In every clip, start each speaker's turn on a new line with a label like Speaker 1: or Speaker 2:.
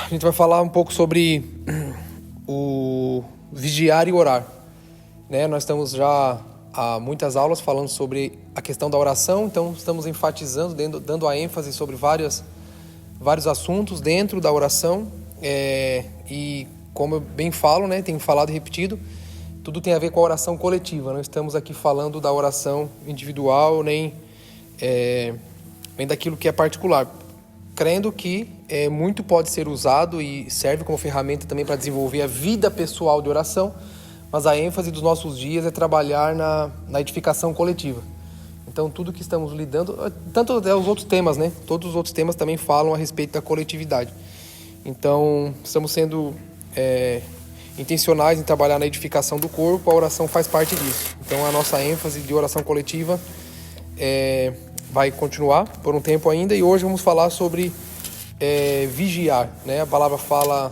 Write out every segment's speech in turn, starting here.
Speaker 1: A gente vai falar um pouco sobre o vigiar e orar, né? Nós estamos já há muitas aulas falando sobre a questão da oração, então estamos enfatizando, dando a ênfase sobre vários assuntos dentro da oração, e como eu bem falo, né, tenho falado e repetido, tudo tem a ver com a oração coletiva. Não estamos aqui falando da oração individual, nem daquilo que é particular, crendo que muito pode ser usado e serve como ferramenta também para desenvolver a vida pessoal de oração, mas a ênfase dos nossos dias é trabalhar na edificação coletiva. Então, tudo que estamos lidando, tanto os outros temas, né? Todos os outros temas também falam a respeito da coletividade. Então, estamos sendo intencionais em trabalhar na edificação do corpo, a oração faz parte disso. Então, a nossa ênfase de oração coletiva vai continuar por um tempo ainda, e hoje vamos falar sobre vigiar, né? A palavra fala,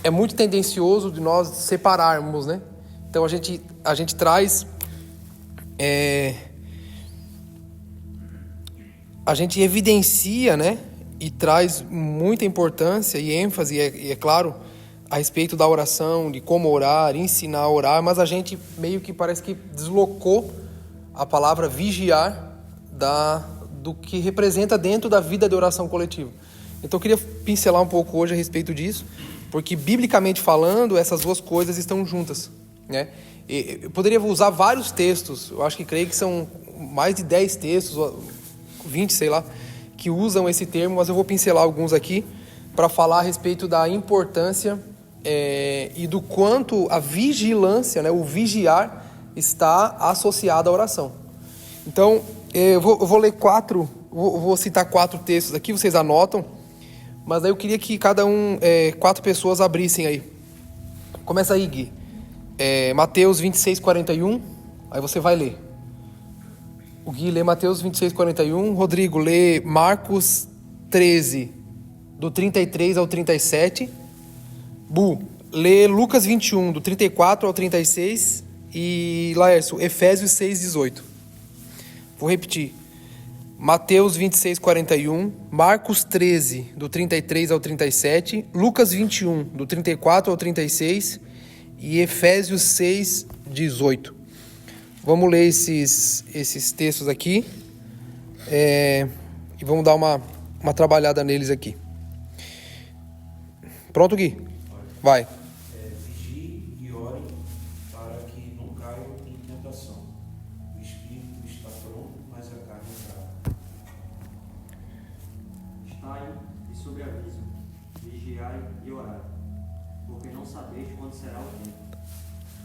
Speaker 1: é muito tendencioso de nós separarmos, né? Então, a gente traz... a gente evidencia, né, e traz muita importância e ênfase, e é claro, a respeito da oração, de como orar, ensinar a orar, mas a gente meio que parece que deslocou a palavra vigiar do que representa dentro da vida de oração coletiva. Então eu queria pincelar um pouco hoje a respeito disso, porque biblicamente falando, essas duas coisas estão juntas, né? Eu poderia usar vários textos, eu acho que creio que são mais de 10 textos, 20, sei lá, que usam esse termo, mas eu vou pincelar alguns aqui para falar a respeito da importância e do quanto a vigilância, né, o vigiar, está associado à oração. Então, eu vou ler vou citar 4 textos aqui, vocês anotam, mas aí eu queria que cada 4 pessoas abrissem aí. Começa aí, Gui. Mateus 26, 41, aí você vai ler. O Gui lê Mateus 26, 41. Rodrigo lê Marcos 13, do 33 ao 37. Bu lê Lucas 21, do 34 ao 36. E Laércio, Efésios 6, 18. Vou repetir. Mateus 26, 41. Marcos 13, do 33 ao 37. Lucas 21, do 34 ao 36. E Efésios 6, 18. Vamos ler esses textos aqui e vamos dar uma trabalhada neles aqui. Pronto, Gui? Vai.
Speaker 2: Vigie e orem para que não caiam em tentação. O espírito está pronto, mas a carne é fraca.
Speaker 3: Estai e sob aviso, vigiai e orai, porque não sabeis quando será o tempo.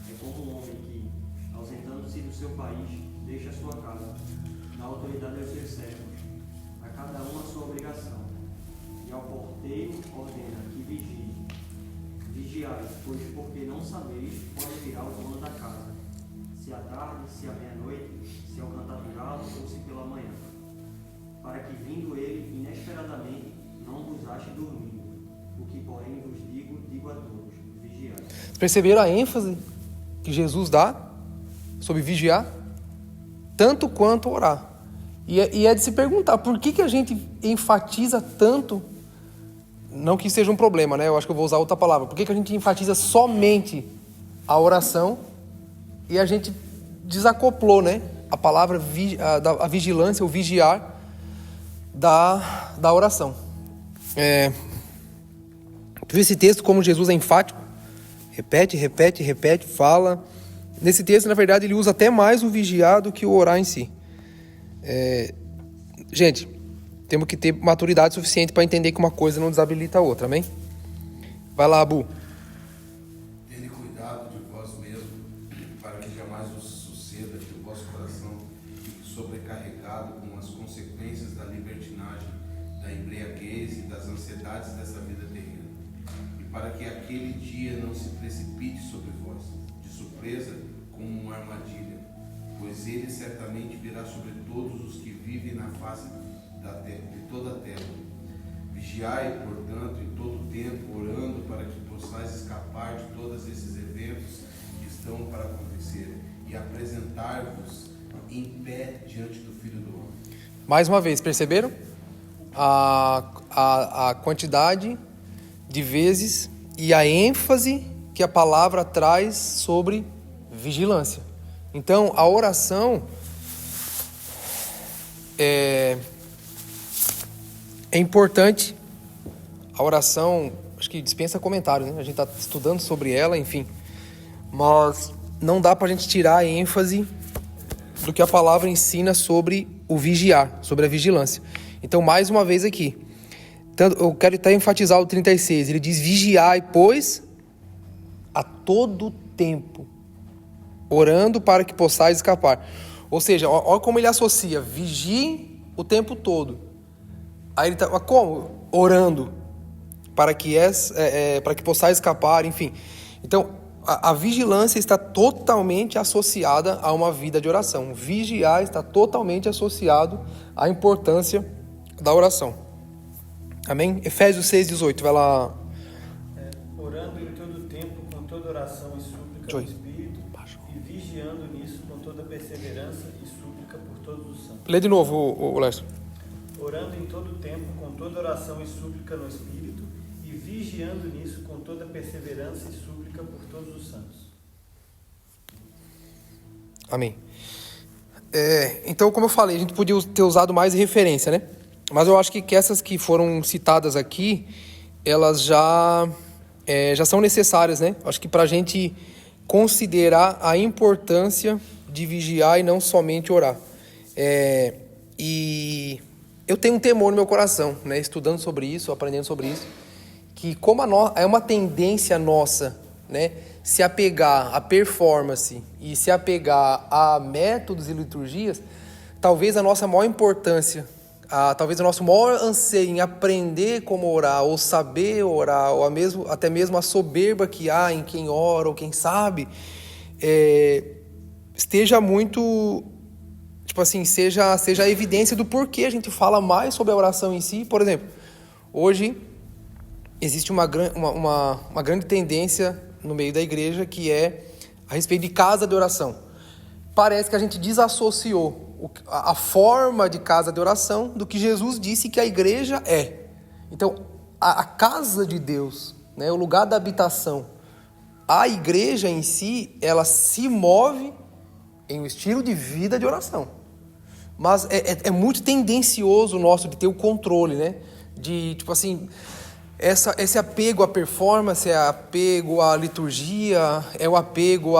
Speaker 3: É como um homem que, ausentando-se do seu país, deixa a sua casa, dá autoridade aos seus servos, a cada um a sua obrigação, e ao porteiro ordena que vigie. Vigiai, pois porque não sabeis quando virá o dono da casa, se à tarde, se à meia-noite, se ao cantar do galo ou se pela manhã, para que vindo ele inesperadamente não vos ache dormindo. O que porém vos digo a todos, vigiai.
Speaker 1: Perceberam a ênfase que Jesus dá sobre vigiar? Tanto quanto orar. E é de se perguntar, por que a gente enfatiza tanto, não que seja um problema, né? Eu acho que eu vou usar outra palavra. Por que a gente enfatiza somente a oração e a gente desacoplou, né, a palavra a vigilância, o vigiar da oração? Tu viu esse texto como Jesus é enfático? Repete, fala. Nesse texto, na verdade, ele usa até mais o vigiar do que o orar em si. Gente, temos que ter maturidade suficiente para entender que uma coisa não desabilita a outra, amém? Vai lá, Abu.
Speaker 2: Tende cuidado de vós mesmo, para que jamais vos suceda que o vosso coração fique sobrecarregado com as consequências da libertinagem, da embriaguez e das ansiedades dessa vida terrena. E para que aquele dia não se precipite sobre vós, de surpresa, como uma armadilha, pois ele certamente virá sobre todos os que vivem na face de toda a terra. Vigiai, portanto, em todo o tempo, orando para que possais escapar de todos esses eventos que estão para acontecer e apresentar-vos em pé diante do Filho do Homem.
Speaker 1: Mais uma vez, perceberam? A quantidade de vezes e a ênfase que a palavra traz sobre vigilância. Então, a oração é importante. A oração, acho que dispensa comentário, né? A gente está estudando sobre ela, enfim. Mas não dá para a gente tirar a ênfase do que a palavra ensina sobre o vigiar, sobre a vigilância. Então, mais uma vez aqui, eu quero até enfatizar o 36. Ele diz: vigiai, pois, a todo tempo, orando para que possais escapar. Ou seja, olha como ele associa: vigiem o tempo todo. Aí ele está, como? Orando para que possais escapar, enfim. Então, a vigilância está totalmente associada a uma vida de oração. Vigiar está totalmente associado à importância da oração. Amém? Efésios 6,18, vai lá.
Speaker 4: Orando em todo tempo, com toda oração e súplica no Espírito, e vigiando nisso com toda perseverança e súplica por todos os santos.
Speaker 1: Lê de novo, o Lércio.
Speaker 4: Orando em todo tempo, com toda oração e súplica no Espírito, e vigiando nisso com toda perseverança e súplica por todos os santos.
Speaker 1: Amém. Então, como eu falei, a gente podia ter usado mais referência, né? Mas eu acho que essas que foram citadas aqui, elas já são necessárias, né? Acho que para a gente considerar a importância de vigiar e não somente orar. E eu tenho um temor no meu coração, né? Estudando sobre isso, aprendendo sobre isso, que como é uma tendência nossa, né? Se apegar à performance e se apegar a métodos e liturgias, talvez a nossa maior importância, talvez o nosso maior anseio em aprender como orar, ou saber orar, ou até mesmo a soberba que há em quem ora ou quem sabe, esteja muito, tipo assim, seja a evidência do porquê a gente fala mais sobre a oração em si. Por exemplo, hoje existe uma grande tendência no meio da igreja que é a respeito de casa de oração. Parece que a gente desassociou a forma de casa de oração do que Jesus disse que a igreja é. Então, a casa de Deus, né, o lugar da habitação, a igreja em si, ela se move em um estilo de vida de oração. Mas é muito tendencioso o nosso de ter o controle, né? De, tipo assim, esse apego à performance, é apego à liturgia, é o apego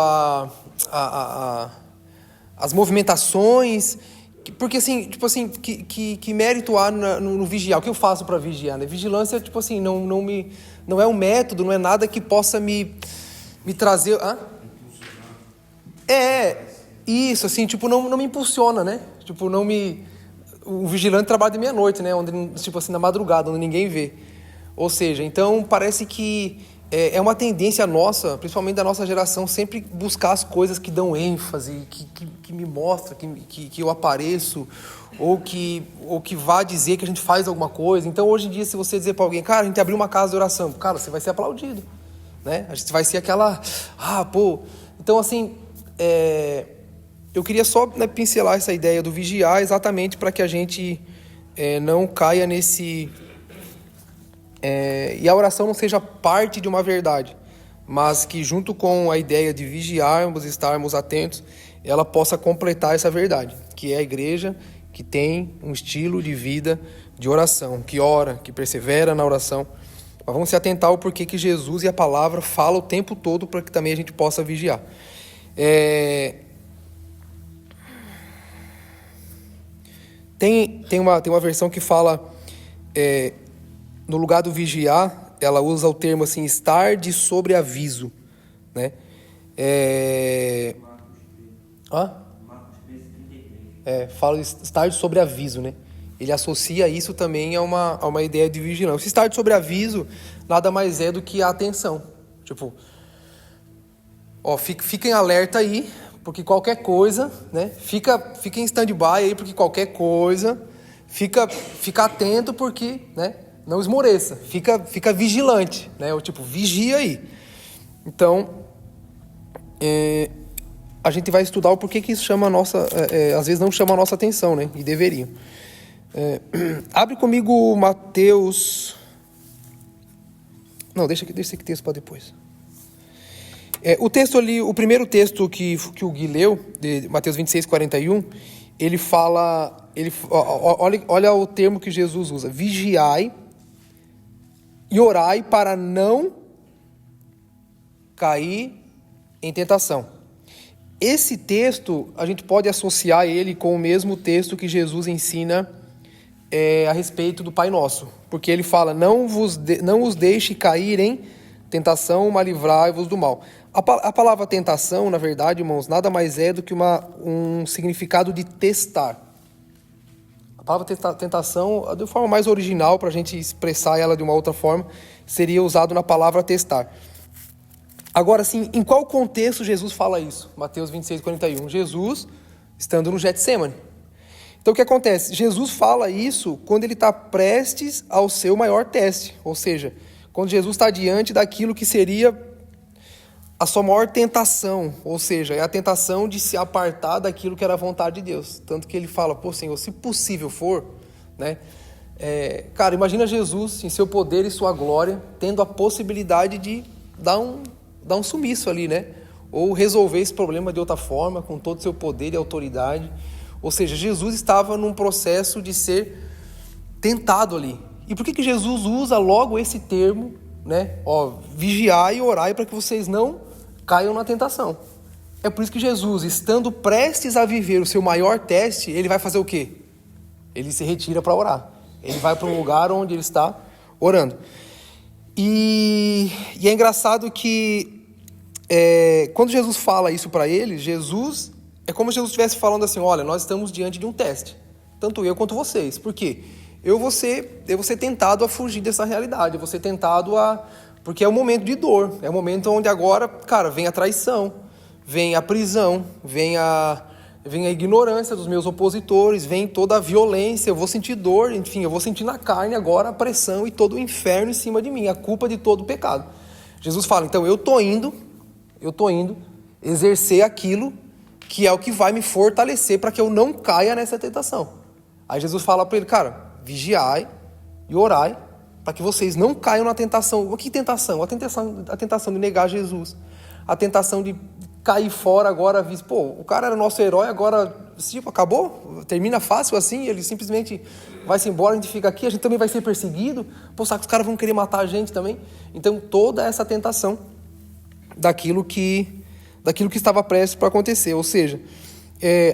Speaker 1: às movimentações, porque assim, tipo assim, que mérito há no vigiar? O que eu faço para vigiar? Né? Vigilância, tipo assim, não é um método, não é nada que possa me trazer... Isso, assim, tipo, não me impulsiona, né? Tipo, o vigilante trabalha de meia-noite, né? Onde, tipo assim, na madrugada, onde ninguém vê. Ou seja, então parece que é uma tendência nossa, principalmente da nossa geração, sempre buscar as coisas que dão ênfase, que me mostram que eu apareço, ou que vá dizer que a gente faz alguma coisa. Então, hoje em dia, se você dizer para alguém, cara, a gente abriu uma casa de oração, cara, você vai ser aplaudido, né? A gente vai ser aquela, Então, assim, eu queria só, né, pincelar essa ideia do vigiar, exatamente para que a gente não caia nesse... e a oração não seja parte de uma verdade, mas que junto com a ideia de vigiarmos, estarmos atentos, ela possa completar essa verdade, que é a igreja que tem um estilo de vida de oração, que ora, que persevera na oração. Mas vamos se atentar ao porquê que Jesus e a palavra falam o tempo todo para que também a gente possa vigiar. Tem uma versão que fala... no lugar do vigiar, ela usa o termo assim, estar de sobreaviso, né?
Speaker 3: Marcos 13:33.
Speaker 1: Fala de estar de sobreaviso, né? Ele associa isso também a uma ideia de vigilância. Estar de sobreaviso nada mais é do que a atenção. Tipo, fiquem alerta aí, porque qualquer coisa, né? Fica em stand-by aí, porque qualquer coisa, fica atento, porque, né? Não esmoreça, fica vigilante, né? Ou tipo, vigia aí. Então, a gente vai estudar o porquê que isso chama a nossa... às vezes não chama a nossa atenção, né? E deveriam. Abre comigo Mateus Não, deixa esse texto para depois. O texto ali, o primeiro texto que o Gui leu, de Mateus 26, 41, ele fala... olha o termo que Jesus usa. Vigiai e orai para não cair em tentação. Esse texto, a gente pode associar ele com o mesmo texto que Jesus ensina a respeito do Pai Nosso. Porque ele fala, não os deixe cair em tentação, mas livrai-vos do mal. A palavra tentação, na verdade, irmãos, nada mais é do que um significado de testar. A palavra tentação, de forma mais original, para a gente expressar ela de uma outra forma, seria usado na palavra testar. Agora, assim, em qual contexto Jesus fala isso? Mateus 26, 41. Jesus estando no Getsemane. Então, o que acontece? Jesus fala isso quando ele está prestes ao seu maior teste. Ou seja, quando Jesus está diante daquilo que seria a sua maior tentação. Ou seja, é a tentação de se apartar daquilo que era a vontade de Deus. Tanto que ele fala, pô, Senhor, se possível for, né? Cara, imagina Jesus em seu poder e sua glória, tendo a possibilidade de dar um sumiço ali, né? Ou resolver esse problema de outra forma, com todo o seu poder e autoridade. Ou seja, Jesus estava num processo de ser tentado ali. E por que Jesus usa logo esse termo, né? Vigiai e orai para que vocês não caiam na tentação. É por isso que Jesus, estando prestes a viver o seu maior teste, ele vai fazer o quê? Ele se retira para orar. Ele vai para um lugar onde ele está orando. E é engraçado que quando Jesus fala isso para ele, é como se Jesus estivesse falando assim, olha, nós estamos diante de um teste, tanto eu quanto vocês. Por quê? Eu vou ser tentado a fugir dessa realidade, eu vou ser tentado porque é um momento de dor, é um momento onde agora, cara, vem a traição, vem a prisão, vem a ignorância dos meus opositores, vem toda a violência, eu vou sentir dor, enfim, eu vou sentir na carne agora a pressão e todo o inferno em cima de mim, a culpa de todo o pecado. Jesus fala, então eu tô indo exercer aquilo que é o que vai me fortalecer para que eu não caia nessa tentação. Aí Jesus fala para ele, cara, vigiai e orai para que vocês não caiam na tentação. Que tentação? A tentação de negar Jesus, a tentação de cair fora agora, pô, o cara era nosso herói, agora, tipo, acabou? Termina fácil assim, ele simplesmente vai-se embora, a gente fica aqui, a gente também vai ser perseguido, pô, sabe que os caras vão querer matar a gente também? Então, toda essa tentação daquilo que estava prestes para acontecer, ou seja,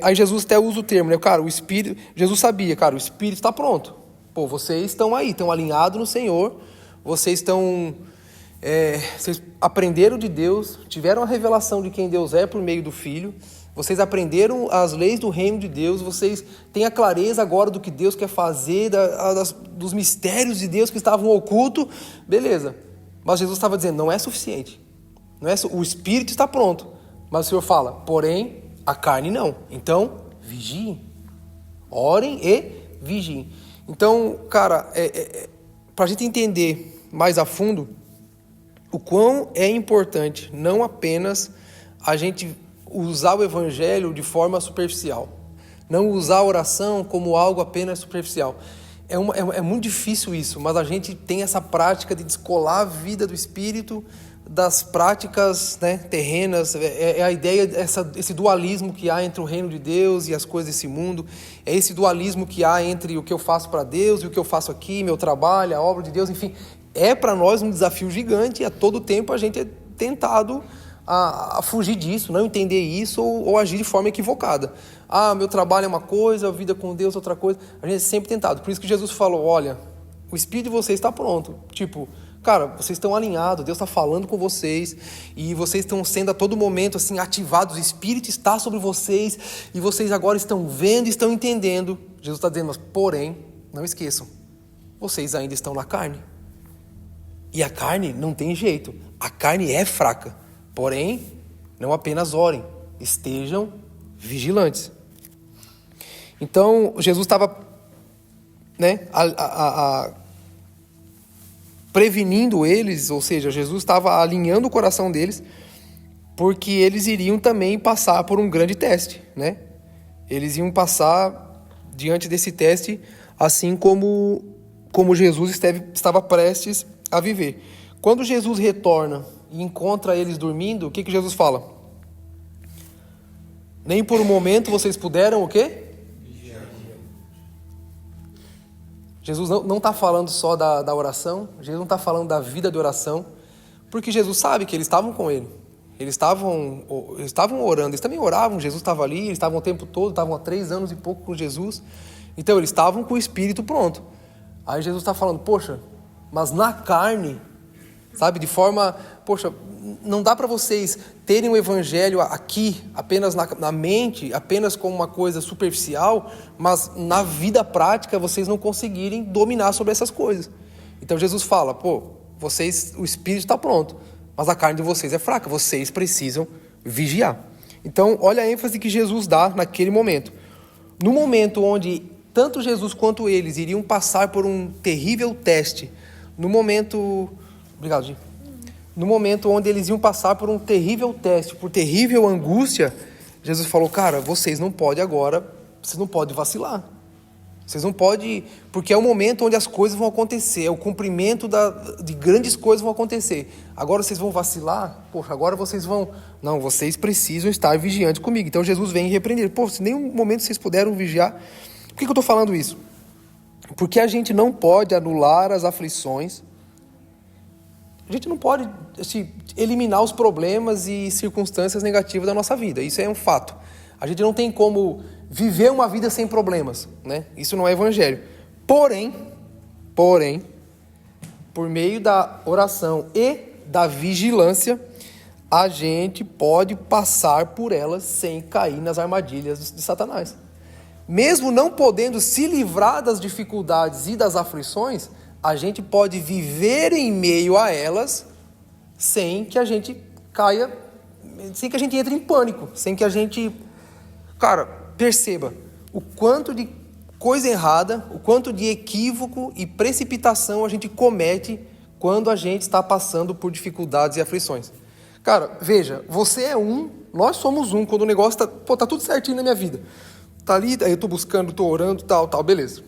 Speaker 1: aí Jesus até usa o termo, né, cara, o Espírito, Jesus sabia, cara, o Espírito está pronto, pô, vocês estão aí, estão alinhados no Senhor, vocês aprenderam de Deus, tiveram a revelação de quem Deus é por meio do Filho, vocês aprenderam as leis do reino de Deus, vocês têm a clareza agora do que Deus quer fazer, dos mistérios de Deus que estavam ocultos, beleza, mas Jesus estava dizendo, não é suficiente, o Espírito está pronto, mas o Senhor fala, porém, a carne não, então, vigiem, orem e vigiem. Então, cara, para a gente entender mais a fundo o quão é importante não apenas a gente usar o Evangelho de forma superficial, não usar a oração como algo apenas superficial. É muito difícil isso, mas a gente tem essa prática de descolar a vida do Espírito das práticas, né, terrenas, a ideia, esse dualismo que há entre o reino de Deus e as coisas desse mundo, é esse dualismo que há entre o que eu faço para Deus e o que eu faço aqui, meu trabalho, a obra de Deus, enfim, é para nós um desafio gigante e a todo tempo a gente é tentado a fugir disso, não entender isso ou agir de forma equivocada. Meu trabalho é uma coisa, a vida com Deus é outra coisa, a gente é sempre tentado, por isso que Jesus falou, olha, o Espírito de vocês está pronto, tipo, cara, vocês estão alinhados, Deus está falando com vocês e vocês estão sendo a todo momento assim, ativados, o Espírito está sobre vocês e vocês agora estão vendo e estão entendendo. Jesus está dizendo, mas porém, não esqueçam, vocês ainda estão na carne. E a carne não tem jeito, a carne é fraca, porém, não apenas orem, estejam vigilantes. Então, Jesus estava, né, prevenindo eles, ou seja, Jesus estava alinhando o coração deles, porque eles iriam também passar por um grande teste, né? Eles iam passar diante desse teste, assim como Jesus estava prestes a viver. Quando Jesus retorna e encontra eles dormindo, o que Jesus fala? Nem por um momento vocês puderam o quê? Jesus não está falando só da oração, Jesus não está falando da vida de oração, porque Jesus sabe que eles estavam com ele. Eles estavam orando, eles também oravam, Jesus estava ali, eles estavam o tempo todo, estavam há 3 anos e pouco com Jesus. Então eles estavam com o espírito pronto. Aí Jesus está falando, poxa, mas na carne, sabe, de forma, poxa, não dá para vocês terem o evangelho aqui, apenas na mente, apenas como uma coisa superficial, mas na vida prática vocês não conseguirem dominar sobre essas coisas. Então Jesus fala, vocês, o espírito está pronto, mas a carne de vocês é fraca, vocês precisam vigiar. Então, olha a ênfase que Jesus dá naquele momento. No momento onde tanto Jesus quanto eles iriam passar por um terrível teste, no momento onde eles iam passar por um terrível teste, por terrível angústia, Jesus falou, cara, vocês não podem vacilar. Vocês não podem, porque é o momento onde as coisas vão acontecer, é o cumprimento de grandes coisas vão acontecer. Agora vocês vão vacilar? Poxa, agora vocês vão... Não, vocês precisam estar vigiantes comigo. Então Jesus vem e repreender. Se em nenhum momento vocês puderam vigiar... Por que eu estou falando isso? Porque a gente não pode anular as aflições, a gente não pode eliminar os problemas e circunstâncias negativas da nossa vida. Isso é um fato. A gente não tem como viver uma vida sem problemas, né? Isso não é evangelho. Porém, por meio da oração e da vigilância, a gente pode passar por elas sem cair nas armadilhas de Satanás. Mesmo não podendo se livrar das dificuldades e das aflições, a gente pode viver em meio a elas sem que a gente caia, sem que a gente entre em pânico, sem que a gente... Cara, perceba o quanto de coisa errada, o quanto de equívoco e precipitação a gente comete quando a gente está passando por dificuldades e aflições. Cara, veja, você é um, nós somos um, quando o negócio tá tudo certinho na minha vida. Tá ali, aí eu tô buscando, tô orando, tal, beleza.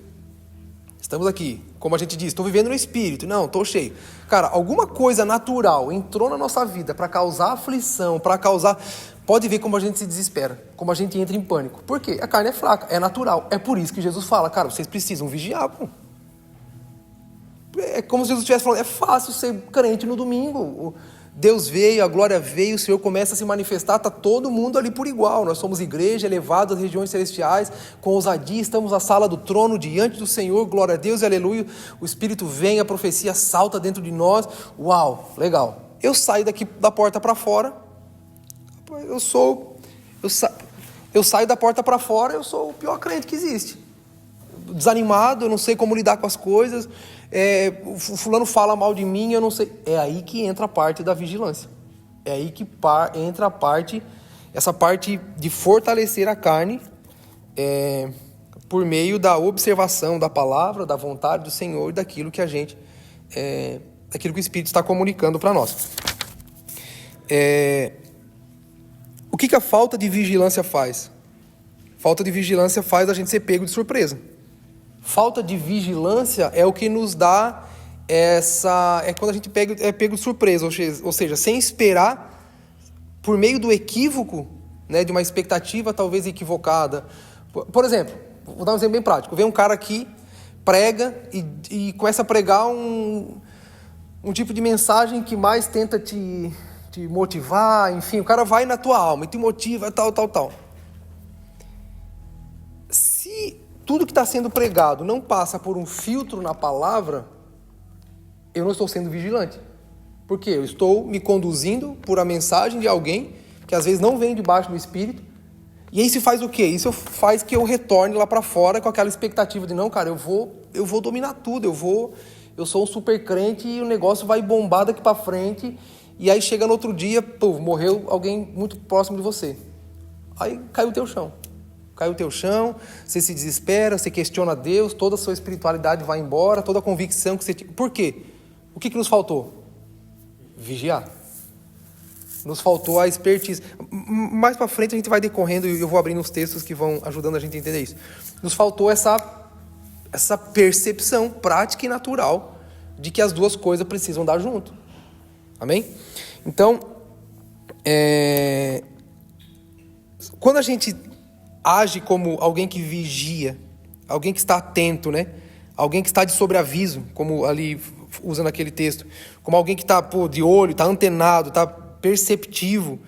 Speaker 1: Estamos aqui, como a gente diz, estou vivendo no espírito, não, estou cheio. Cara, alguma coisa natural entrou na nossa vida para causar aflição, pode ver como a gente se desespera, como a gente entra em pânico. Por quê? A carne é fraca, é natural. É por isso que Jesus fala, cara, vocês precisam vigiar, pô. É como se Jesus estivesse falando, é fácil ser crente no domingo. Deus veio, a glória veio, o Senhor começa a se manifestar, está todo mundo ali por igual. Nós somos igreja, elevados às regiões celestiais, com ousadia, estamos na sala do trono, diante do Senhor, glória a Deus e aleluia. O Espírito vem, a profecia salta dentro de nós. Uau, legal. Eu saio daqui da porta para fora, eu saio da porta para fora, eu sou o pior crente que existe. Desanimado, eu não sei como lidar com as coisas, o fulano fala mal de mim, eu não sei. É aí que entra a parte da vigilância. É aí que entra essa parte de fortalecer a carne por meio da observação da palavra, da vontade do Senhor e daquilo que daquilo que o Espírito está comunicando para nós. O que a falta de vigilância faz? Falta de vigilância faz a gente ser pego de surpresa. Falta de vigilância é o que nos dá quando a gente é pego de surpresa, ou seja, sem esperar, por meio do equívoco, né, de uma expectativa talvez equivocada. Por exemplo, vou dar um exemplo bem prático. Vem um cara aqui, prega e começa a pregar um tipo de mensagem que mais tenta te motivar, enfim, o cara vai na tua alma e te motiva, tal. Se tudo que está sendo pregado não passa por um filtro na palavra, eu não estou sendo vigilante. Por quê? Eu estou me conduzindo por a mensagem de alguém que às vezes não vem debaixo do Espírito. E aí isso faz o quê? Isso faz que eu retorne lá para fora com aquela expectativa de, não, cara, eu vou dominar tudo, eu sou um super crente e o negócio vai bombar daqui para frente. E aí chega no outro dia, morreu alguém muito próximo de você. Aí caiu o teu chão, você se desespera, você questiona Deus, toda a sua espiritualidade vai embora, toda a convicção que você tinha. Por quê? O que nos faltou? Vigiar. Nos faltou a expertise. Mais para frente a gente vai decorrendo e eu vou abrindo os textos que vão ajudando a gente a entender isso. Nos faltou essa percepção prática e natural de que as duas coisas precisam dar junto. Amém? Então, quando a gente age como alguém que vigia, alguém que está atento, né? Alguém que está de sobreaviso, como ali usa naquele texto, como alguém que está de olho, está antenado, está perceptivo,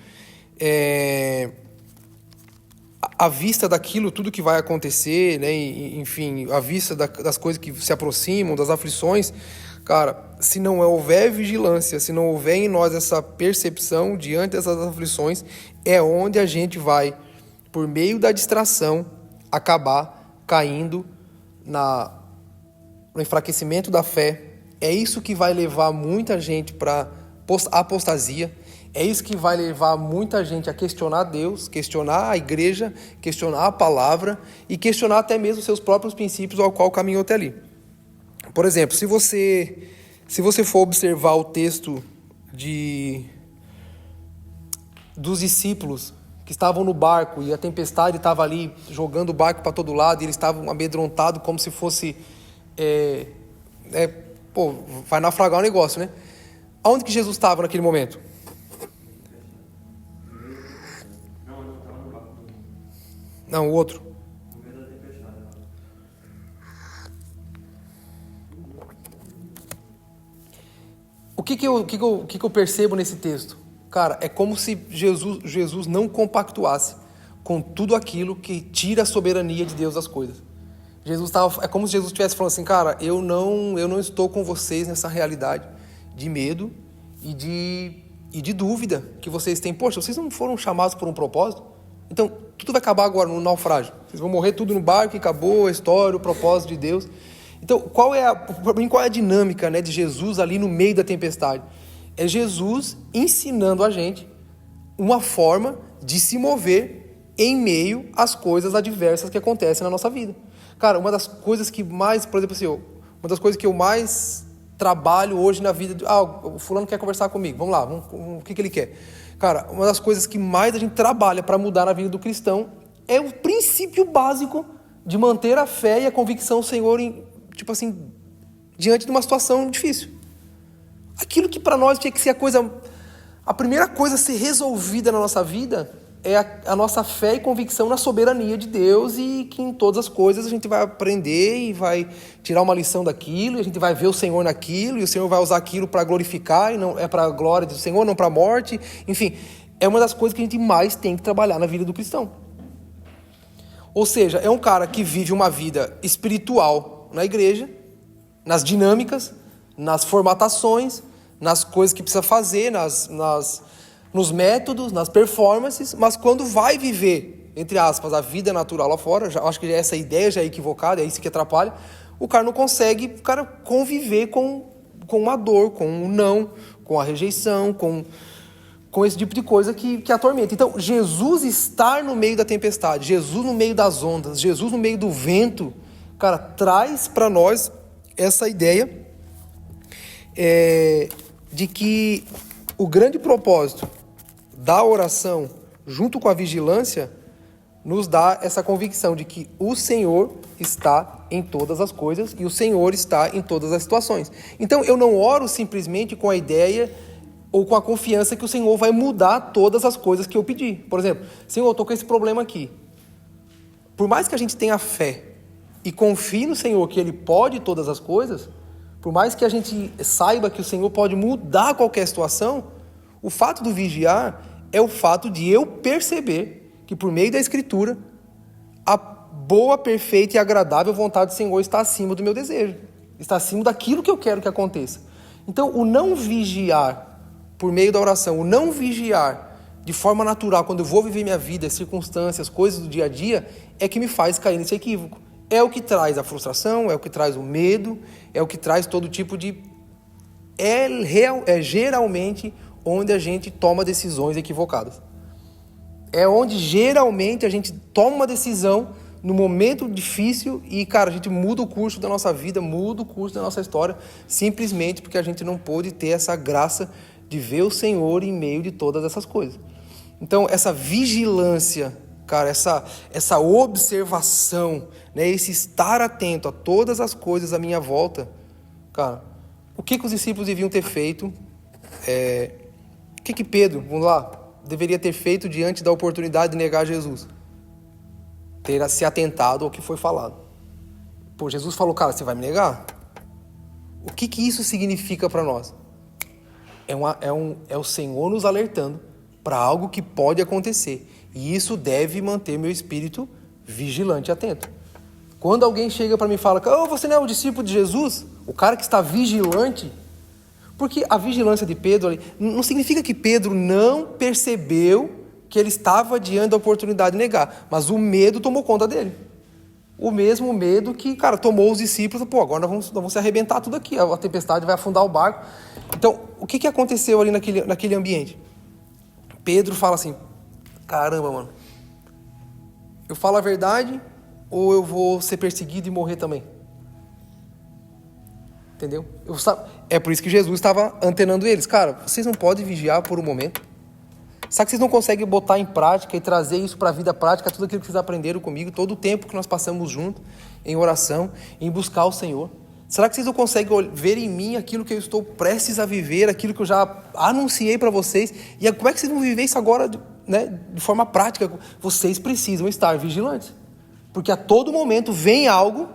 Speaker 1: à vista daquilo, tudo que vai acontecer, né? Enfim, à vista das coisas que se aproximam, das aflições, cara, se não houver vigilância, se não houver em nós essa percepção diante dessas aflições, é onde a gente vai, por meio da distração, acabar caindo no enfraquecimento da fé. É isso que vai levar muita gente para apostasia. É isso que vai levar muita gente a questionar Deus, questionar a igreja, questionar a palavra e questionar até mesmo seus próprios princípios ao qual caminhou até ali. Por exemplo, se você for observar o texto dos discípulos que estavam no barco e a tempestade estava ali jogando o barco para todo lado e eles estavam amedrontados como se fosse... vai naufragar o negócio, né? Aonde que Jesus estava naquele momento?
Speaker 3: Não estava no barco.
Speaker 1: Não, o outro.
Speaker 3: No meio da tempestade.
Speaker 1: O que eu percebo nesse texto? Cara, é como se Jesus não compactuasse com tudo aquilo que tira a soberania de Deus das coisas. É como se Jesus estivesse falando assim, cara, eu não estou com vocês nessa realidade de medo e de dúvida que vocês têm. Poxa, vocês não foram chamados por um propósito? Então, tudo vai acabar agora no naufrágio. Vocês vão morrer tudo no barco e acabou a história, o propósito de Deus. Então, qual é a dinâmica, né, de Jesus ali no meio da tempestade? É Jesus ensinando a gente uma forma de se mover em meio às coisas adversas que acontecem na nossa vida. Cara, uma das coisas que mais, por exemplo, assim, uma das coisas que eu mais trabalho hoje na vida... o fulano quer conversar comigo, vamos lá, o que ele quer? Cara, uma das coisas que mais a gente trabalha para mudar na vida do cristão é o princípio básico de manter a fé e a convicção no Senhor, diante de uma situação difícil. Aquilo que para nós tinha que ser a primeira coisa a ser resolvida na nossa vida é a nossa fé e convicção na soberania de Deus e que em todas as coisas a gente vai aprender e vai tirar uma lição daquilo, e a gente vai ver o Senhor naquilo, e o Senhor vai usar aquilo para glorificar, e não é para a glória do Senhor, não para a morte. Enfim, é uma das coisas que a gente mais tem que trabalhar na vida do cristão. Ou seja, é um cara que vive uma vida espiritual na igreja, nas dinâmicas, nas formatações, nas coisas que precisa fazer, nos métodos, nas performances, mas quando vai viver, entre aspas, a vida natural lá fora, acho que essa ideia já é equivocada, é isso que atrapalha, o cara não consegue conviver com a dor, com o não, com a rejeição, com esse tipo de coisa que atormenta. Então, Jesus estar no meio da tempestade, Jesus no meio das ondas, Jesus no meio do vento, cara, traz para nós essa ideia de que o grande propósito da oração, junto com a vigilância, nos dá essa convicção de que o Senhor está em todas as coisas e o Senhor está em todas as situações. Então, eu não oro simplesmente com a ideia ou com a confiança que o Senhor vai mudar todas as coisas que eu pedi. Por exemplo, Senhor, eu estou com esse problema aqui. Por mais que a gente tenha fé e confie no Senhor que Ele pode todas as coisas, por mais que a gente saiba que o Senhor pode mudar qualquer situação, o fato do vigiar é o fato de eu perceber que por meio da Escritura, a boa, perfeita e agradável vontade do Senhor está acima do meu desejo, está acima daquilo que eu quero que aconteça. Então, o não vigiar por meio da oração, o não vigiar de forma natural, quando eu vou viver minha vida, circunstâncias, coisas do dia a dia, é que me faz cair nesse equívoco. É o que traz a frustração, é o que traz o medo, é o que traz todo tipo de... É geralmente onde a gente toma decisões equivocadas. É onde geralmente a gente toma uma decisão no momento difícil e, cara, a gente muda o curso da nossa vida, muda o curso da nossa história, simplesmente porque a gente não pôde ter essa graça de ver o Senhor em meio de todas essas coisas. Então, essa vigilância, cara, essa observação, né, esse estar atento a todas as coisas à minha volta, cara, o que os discípulos deviam ter feito O que Pedro, vamos lá, deveria ter feito diante da oportunidade de negar Jesus? Ter se atentado ao que foi falado. Pô, Jesus falou, cara, você vai me negar? O que isso significa para nós? É o Senhor nos alertando para algo que pode acontecer. E isso deve manter meu espírito vigilante e atento. Quando alguém chega para mim e fala, você não é o discípulo de Jesus? O cara que está vigilante. Porque a vigilância de Pedro ali, não significa que Pedro não percebeu que ele estava diante da oportunidade de negar. Mas o medo tomou conta dele. O mesmo medo que, cara, tomou os discípulos. Pô, agora nós vamos se arrebentar tudo aqui. A tempestade vai afundar o barco. Então, o que aconteceu ali naquele ambiente? Pedro fala assim, caramba, mano. Eu falo a verdade ou eu vou ser perseguido e morrer também? Entendeu? É por isso que Jesus estava antenando eles. Cara, vocês não podem vigiar por um momento? Será que vocês não conseguem botar em prática e trazer isso para a vida prática, tudo aquilo que vocês aprenderam comigo, todo o tempo que nós passamos juntos, em oração, em buscar o Senhor? Será que vocês não conseguem ver em mim aquilo que eu estou prestes a viver, aquilo que eu já anunciei para vocês? E como é que vocês vão viver isso agora, né, de forma prática? Vocês precisam estar vigilantes. Porque a todo momento vem algo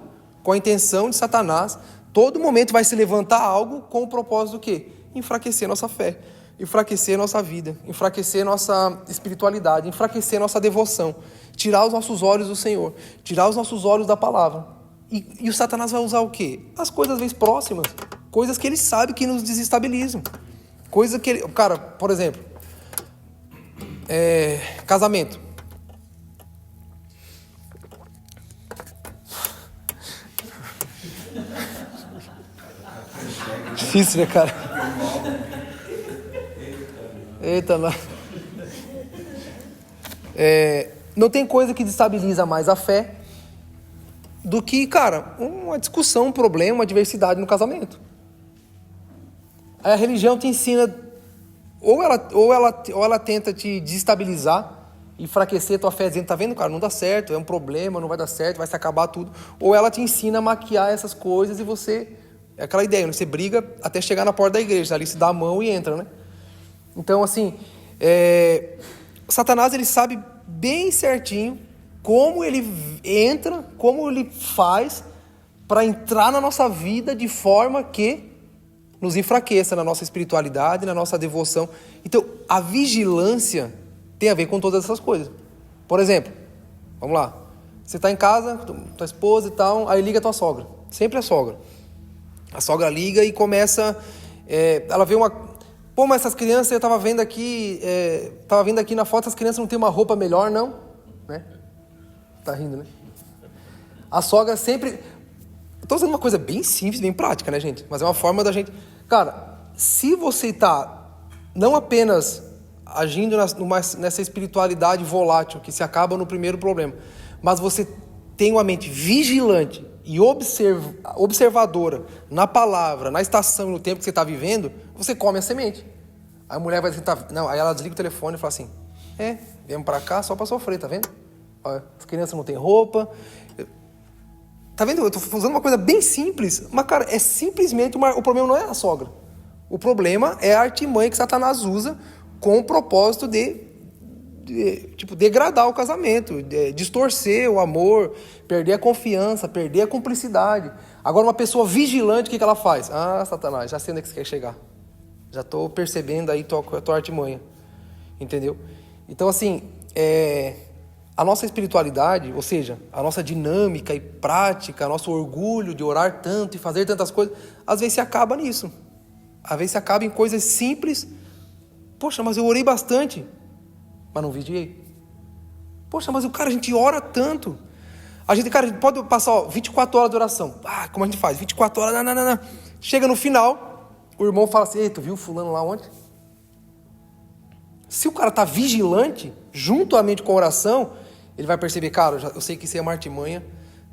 Speaker 1: com a intenção de Satanás, todo momento vai se levantar algo com o propósito do quê? Enfraquecer nossa fé, enfraquecer nossa vida, enfraquecer nossa espiritualidade, enfraquecer nossa devoção, tirar os nossos olhos do Senhor, tirar os nossos olhos da palavra. E o Satanás vai usar o quê? As coisas às vezes próximas, coisas que ele sabe que nos desestabilizam, coisas que ele... Cara, por exemplo, casamento. Difícil, né, cara? Eita, não. Não tem coisa que destabiliza mais a fé do que, cara, uma discussão, um problema, uma adversidade no casamento. Aí a religião te ensina, ou ela tenta te desestabilizar, enfraquecer tua fé, dizendo, tá vendo, cara, não dá certo, é um problema, não vai dar certo, vai se acabar tudo. Ou ela te ensina a maquiar essas coisas e você... É aquela ideia, né? Você briga até chegar na porta da igreja, ali se dá a mão e entra, né? Então, assim, Satanás, ele sabe bem certinho como ele entra, como ele faz para entrar na nossa vida de forma que nos enfraqueça na nossa espiritualidade, na nossa devoção. Então, a vigilância tem a ver com todas essas coisas. Por exemplo, vamos lá, você está em casa, tua esposa e tal, aí liga a tua sogra, sempre a sogra. A sogra liga e começa, ela vê uma... Pô, mas essas crianças, eu estava vendo aqui na foto, essas crianças não têm uma roupa melhor, não? Né? Tá rindo, né? A sogra sempre... Estou usando uma coisa bem simples, bem prática, né, gente? Mas é uma forma da gente... Cara, se você está não apenas agindo nessa espiritualidade volátil, que se acaba no primeiro problema, mas você tem uma mente vigilante e observadora na palavra, na estação e no tempo que você está vivendo, você come a semente. Aí a mulher vai tentar... Não, aí ela desliga o telefone e fala assim, viemos para cá só para sofrer, tá vendo? Olha, as crianças não têm roupa. Tá vendo? Eu estou usando uma coisa bem simples, mas, cara, é simplesmente... O problema não é a sogra. O problema é a artimanha que Satanás usa com o propósito de degradar o casamento, distorcer o amor, perder a confiança, perder a cumplicidade. Agora, uma pessoa vigilante, o que ela faz? Ah, Satanás, já sei onde é que você quer chegar. Já estou percebendo aí tua artimanha. Entendeu? Então, assim, a nossa espiritualidade, ou seja, a nossa dinâmica e prática, nosso orgulho de orar tanto e fazer tantas coisas, às vezes se acaba nisso. Às vezes se acaba em coisas simples. Poxa, mas eu orei bastante, mas não vigiei. Poxa, mas a gente ora tanto. A gente pode passar 24 horas de oração. Como a gente faz? 24 horas, não. Chega no final, o irmão fala assim, ei, tu viu fulano lá ontem? Se o cara está vigilante, juntamente com a oração, ele vai perceber, cara, eu sei que isso é uma artimanha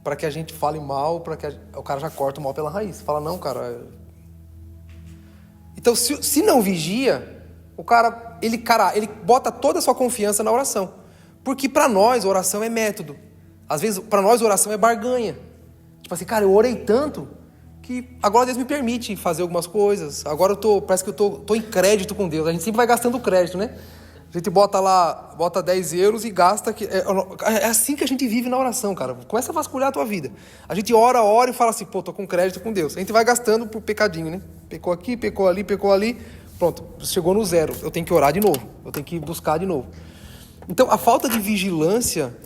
Speaker 1: para que a gente fale mal, para que o cara já corta o mal pela raiz. Fala, não, cara. Então, se não vigia, o cara, ele bota toda a sua confiança na oração. Porque para nós, oração é método. Às vezes, para nós, oração é barganha. Tipo assim, cara, eu orei tanto que agora Deus me permite fazer algumas coisas. Agora parece que eu tô em crédito com Deus. A gente sempre vai gastando crédito, né? A gente bota 10 euros e gasta. É assim que a gente vive na oração, cara. Começa a vasculhar a tua vida. A gente ora e fala assim, pô, tô com crédito com Deus. A gente vai gastando por pecadinho, né? Pecou aqui, pecou ali. Pronto, chegou no zero. Eu tenho que orar de novo. Eu tenho que buscar de novo. Então, a falta de vigilância,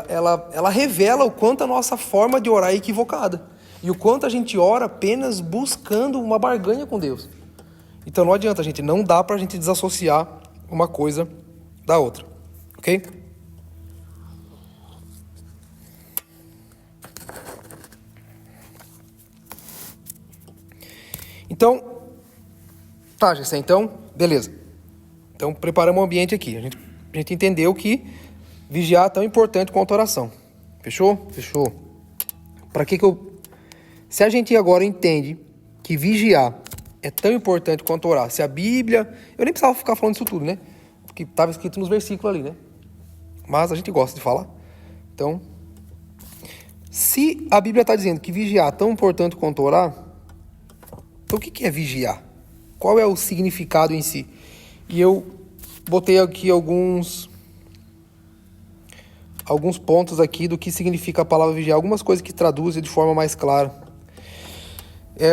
Speaker 1: ela revela o quanto a nossa forma de orar é equivocada. E o quanto a gente ora apenas buscando uma barganha com Deus. Então, não adianta, gente. Não dá pra gente desassociar uma coisa da outra, ok? Então, tá, Gessé, então, beleza. Então, preparamos o ambiente aqui. A gente entendeu que vigiar é tão importante quanto a oração. Fechou? Fechou. Se a gente agora entende que vigiar é tão importante quanto orar. Se a Bíblia... Eu nem precisava ficar falando isso tudo, né? Porque estava escrito nos versículos ali, né? Mas a gente gosta de falar. Então, se a Bíblia está dizendo que vigiar é tão importante quanto orar, então o que é vigiar? Qual é o significado em si? E eu botei aqui alguns pontos aqui do que significa a palavra vigiar. Algumas coisas que traduzem de forma mais clara.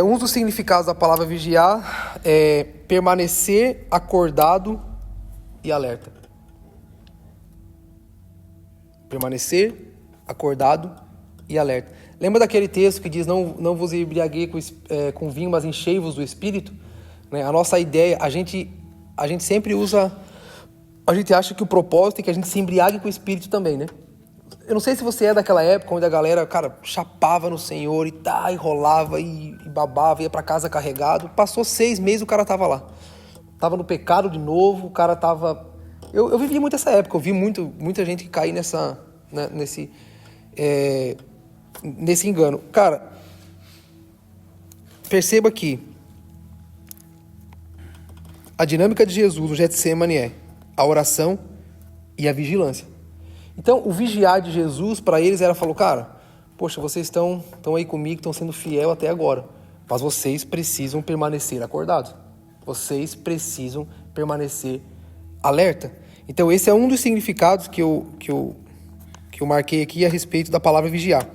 Speaker 1: Um dos significados da palavra vigiar é permanecer acordado e alerta. Permanecer acordado e alerta. Lembra daquele texto que diz, não vos embriaguei com vinho, mas enchei-vos do Espírito? Né? A nossa ideia, a gente sempre usa... A gente acha que o propósito é que a gente se embriague com o Espírito também, né? Eu não sei se você é daquela época onde a galera, cara, chapava no Senhor e rolava e babava, ia pra casa carregado. Passou 6 meses, o cara tava lá. Tava no pecado de novo, o cara tava... Eu vivi muito essa época, eu vi muita gente cair nesse engano. Cara, perceba que a dinâmica de Jesus no Getsemane é a oração e a vigilância. Então, o vigiar de Jesus, para eles, falou, cara, poxa, vocês estão aí comigo, estão sendo fiel até agora, mas vocês precisam permanecer acordados. Vocês precisam permanecer alerta. Então, esse é um dos significados que eu marquei aqui a respeito da palavra vigiar.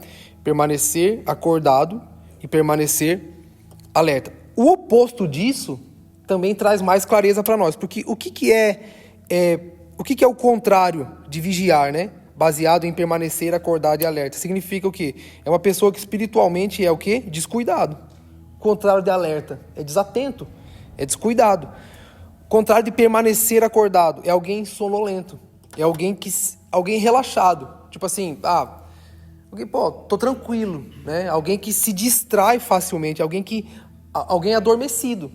Speaker 1: Permanecer acordado e permanecer alerta. O oposto disso também traz mais clareza para nós, porque o que é o contrário de vigiar, né? Baseado em permanecer acordado e alerta. Significa o quê? É uma pessoa que espiritualmente é o quê? Descuidado. O contrário de alerta é desatento, é descuidado. O contrário de permanecer acordado é alguém sonolento, é alguém relaxado. Tipo assim, tô tranquilo, né? Alguém que se distrai facilmente, alguém adormecido.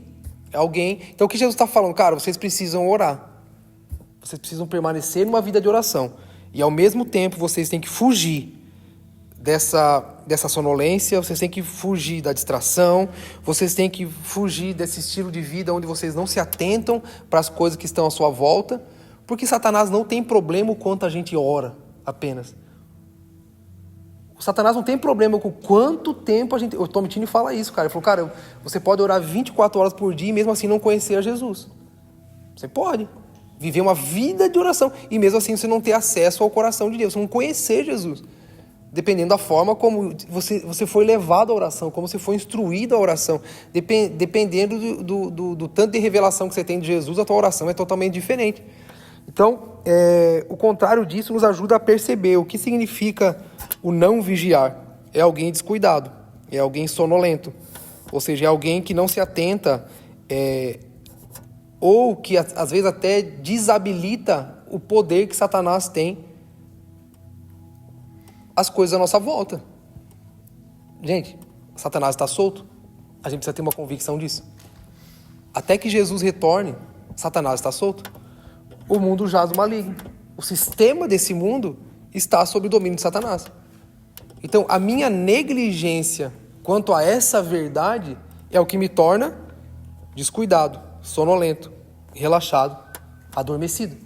Speaker 1: Então o que Jesus está falando? Cara, vocês precisam orar. Vocês precisam permanecer numa vida de oração. E ao mesmo tempo vocês têm que fugir dessa sonolência, vocês têm que fugir da distração, vocês têm que fugir desse estilo de vida onde vocês não se atentam para as coisas que estão à sua volta, porque Satanás não tem problema o quanto a gente ora apenas. O Satanás não tem problema com quanto tempo a gente... O Tom Tini fala isso, cara. Ele falou, cara, você pode orar 24 horas por dia e mesmo assim não conhecer a Jesus. Você pode viver uma vida de oração e mesmo assim você não ter acesso ao coração de Deus, você não conhecer Jesus. Dependendo da forma como você foi levado à oração, como você foi instruído à oração. Dependendo do tanto de revelação que você tem de Jesus, a tua oração é totalmente diferente. Então, o contrário disso nos ajuda a perceber o que significa o não vigiar. É alguém descuidado, é alguém sonolento, ou seja, é alguém que não se atenta, ou que às vezes até desabilita o poder que Satanás tem as coisas à nossa volta. Gente, Satanás está solto? A gente precisa ter uma convicção disso. Até que Jesus retorne, Satanás está solto. O mundo jaz o maligno. O sistema desse mundo está sob o domínio de Satanás. Então, a minha negligência quanto a essa verdade é o que me torna descuidado, sonolento, relaxado, adormecido.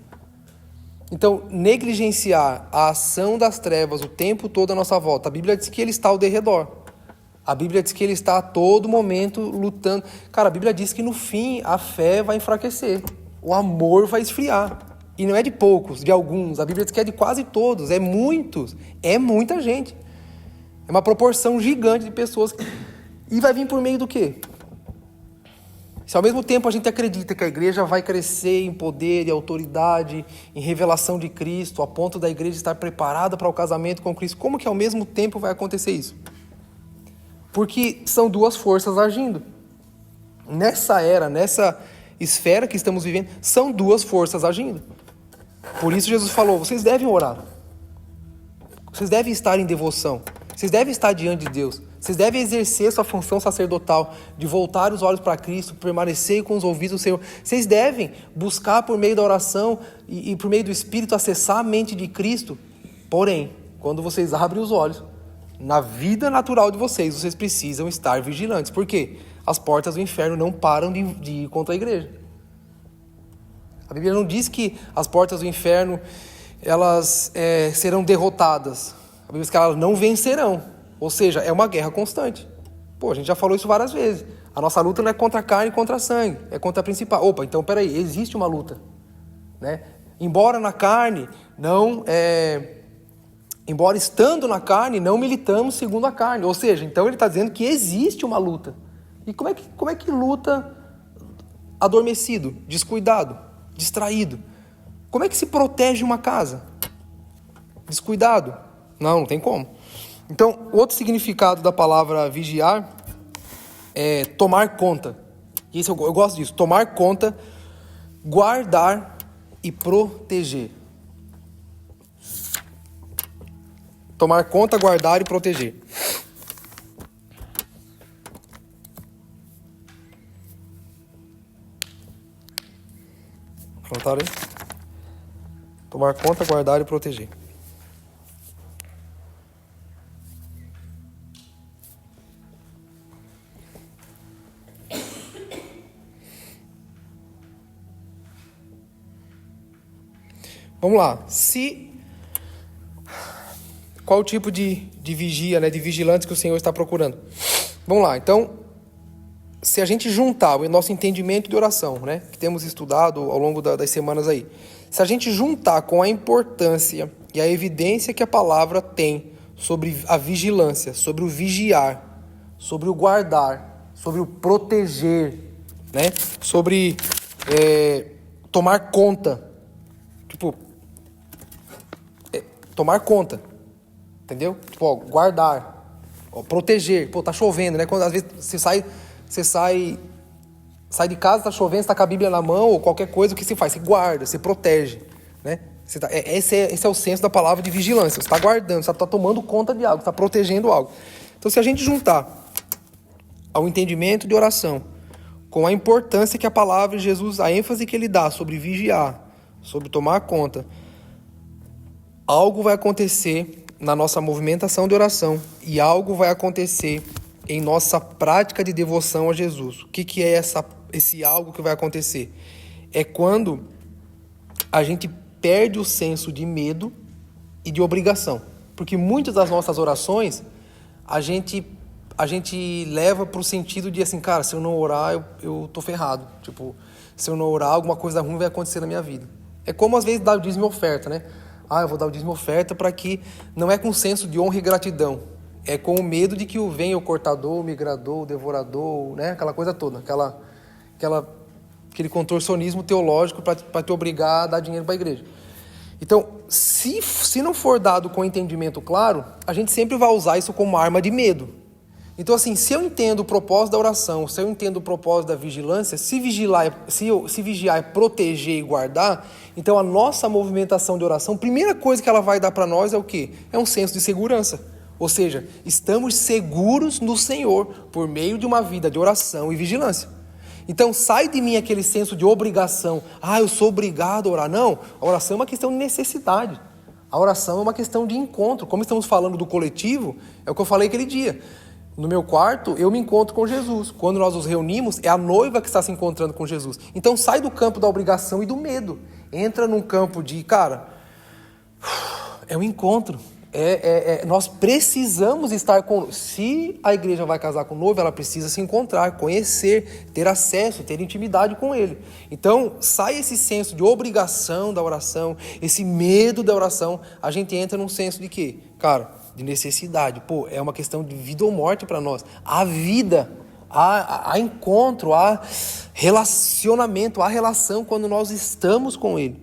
Speaker 1: Então, negligenciar a ação das trevas o tempo todo à nossa volta. A Bíblia diz que ele está ao derredor. A Bíblia diz que ele está a todo momento lutando. Cara, a Bíblia diz que no fim a fé vai enfraquecer, o amor vai esfriar. E não é de poucos, de alguns. A Bíblia diz que é de quase todos, é muitos, é muita gente. É uma proporção gigante de pessoas. E vai vir por meio do quê? Se ao mesmo tempo a gente acredita que a igreja vai crescer em poder e autoridade, em revelação de Cristo, a ponto da igreja estar preparada para o casamento com Cristo, como que ao mesmo tempo vai acontecer isso? Porque são duas forças agindo. Nessa era, nessa esfera que estamos vivendo, são duas forças agindo. Por isso Jesus falou, vocês devem orar. Vocês devem estar em devoção. Vocês devem estar diante de Deus. Vocês devem exercer sua função sacerdotal de voltar os olhos para Cristo, permanecer com os ouvidos do Senhor. Vocês devem buscar por meio da oração e por meio do Espírito acessar a mente de Cristo. Porém, quando vocês abrem os olhos, na vida natural de vocês precisam estar vigilantes. Por quê? As portas do inferno não param de ir contra a igreja. A Bíblia não diz que as portas do inferno elas serão derrotadas. A Bíblia diz que elas não vencerão. Ou seja, é uma guerra constante. Pô, a gente já falou isso várias vezes. A nossa luta não é contra a carne e contra a sangue, é contra a principal. Opa, então peraí, existe uma luta, né? Embora na carne, embora estando na carne, não militamos segundo a carne. Ou seja, então ele está dizendo que existe uma luta. E como é que luta adormecido, descuidado, distraído? Como é que se protege uma casa? Descuidado? Não tem como. Então, outro significado da palavra vigiar é tomar conta. E isso eu gosto disso. Tomar conta, guardar e proteger. Tomar conta, guardar e proteger. Anotaram aí? Tomar conta, guardar e proteger. Vamos lá. Qual o tipo de vigia, né, de vigilantes que o Senhor está procurando? Vamos lá. Então, se a gente juntar o nosso entendimento de oração, né, que temos estudado ao longo das semanas aí, se a gente juntar com a importância e a evidência que a palavra tem sobre a vigilância, sobre o vigiar, sobre o guardar, sobre o proteger, né, sobre tomar conta, tipo, tomar conta, entendeu? Tipo, guardar, proteger. Pô, tá chovendo, né? Quando às vezes você sai de casa, tá chovendo, você tá com a Bíblia na mão ou qualquer coisa, o que você faz? Você guarda, você protege, né? Esse é o senso da palavra de vigilância. Você está guardando, você está tomando conta de algo, você está protegendo algo. Então, se a gente juntar ao entendimento de oração com a importância que a palavra de Jesus, a ênfase que ele dá sobre vigiar, sobre tomar conta, algo vai acontecer na nossa movimentação de oração e algo vai acontecer em nossa prática de devoção a Jesus. O que é esse algo que vai acontecer? É quando a gente perde o senso de medo e de obrigação. Porque muitas das nossas orações, a gente leva para o sentido de assim, cara, se eu não orar, eu tô ferrado. Tipo, se eu não orar, alguma coisa ruim vai acontecer na minha vida. É como às vezes dar o dízimo e oferta, né? Eu vou dar o dízimo e oferta para que... Não é com senso de honra e gratidão. É com o medo de que venha o cortador, o migrador, o devorador, né? Aquela coisa toda. Aquele contorcionismo teológico para te obrigar a dar dinheiro para a igreja. Então, se não for dado com entendimento claro, a gente sempre vai usar isso como arma de medo. Então, assim, se eu entendo o propósito da oração, se eu entendo o propósito da vigilância, se vigiar é proteger e guardar, então a nossa movimentação de oração, a primeira coisa que ela vai dar para nós é o quê? É um senso de segurança. Ou seja, estamos seguros no Senhor por meio de uma vida de oração e vigilância. Então, sai de mim aquele senso de obrigação. Eu sou obrigado a orar. Não, a oração é uma questão de necessidade. A oração é uma questão de encontro. Como estamos falando do coletivo, é o que eu falei aquele dia. No meu quarto, eu me encontro com Jesus. Quando nós nos reunimos, é a noiva que está se encontrando com Jesus. Então, sai do campo da obrigação e do medo. Entra num campo de, cara, é um encontro. Nós precisamos estar com... Se a igreja vai casar com o noivo, ela precisa se encontrar, conhecer, ter acesso, ter intimidade com ele. Então, sai esse senso de obrigação da oração, esse medo da oração, a gente entra num senso de quê? Cara, de necessidade. Pô, é uma questão de vida ou morte para nós. Há vida, há encontro, há relacionamento, há relação quando nós estamos com ele.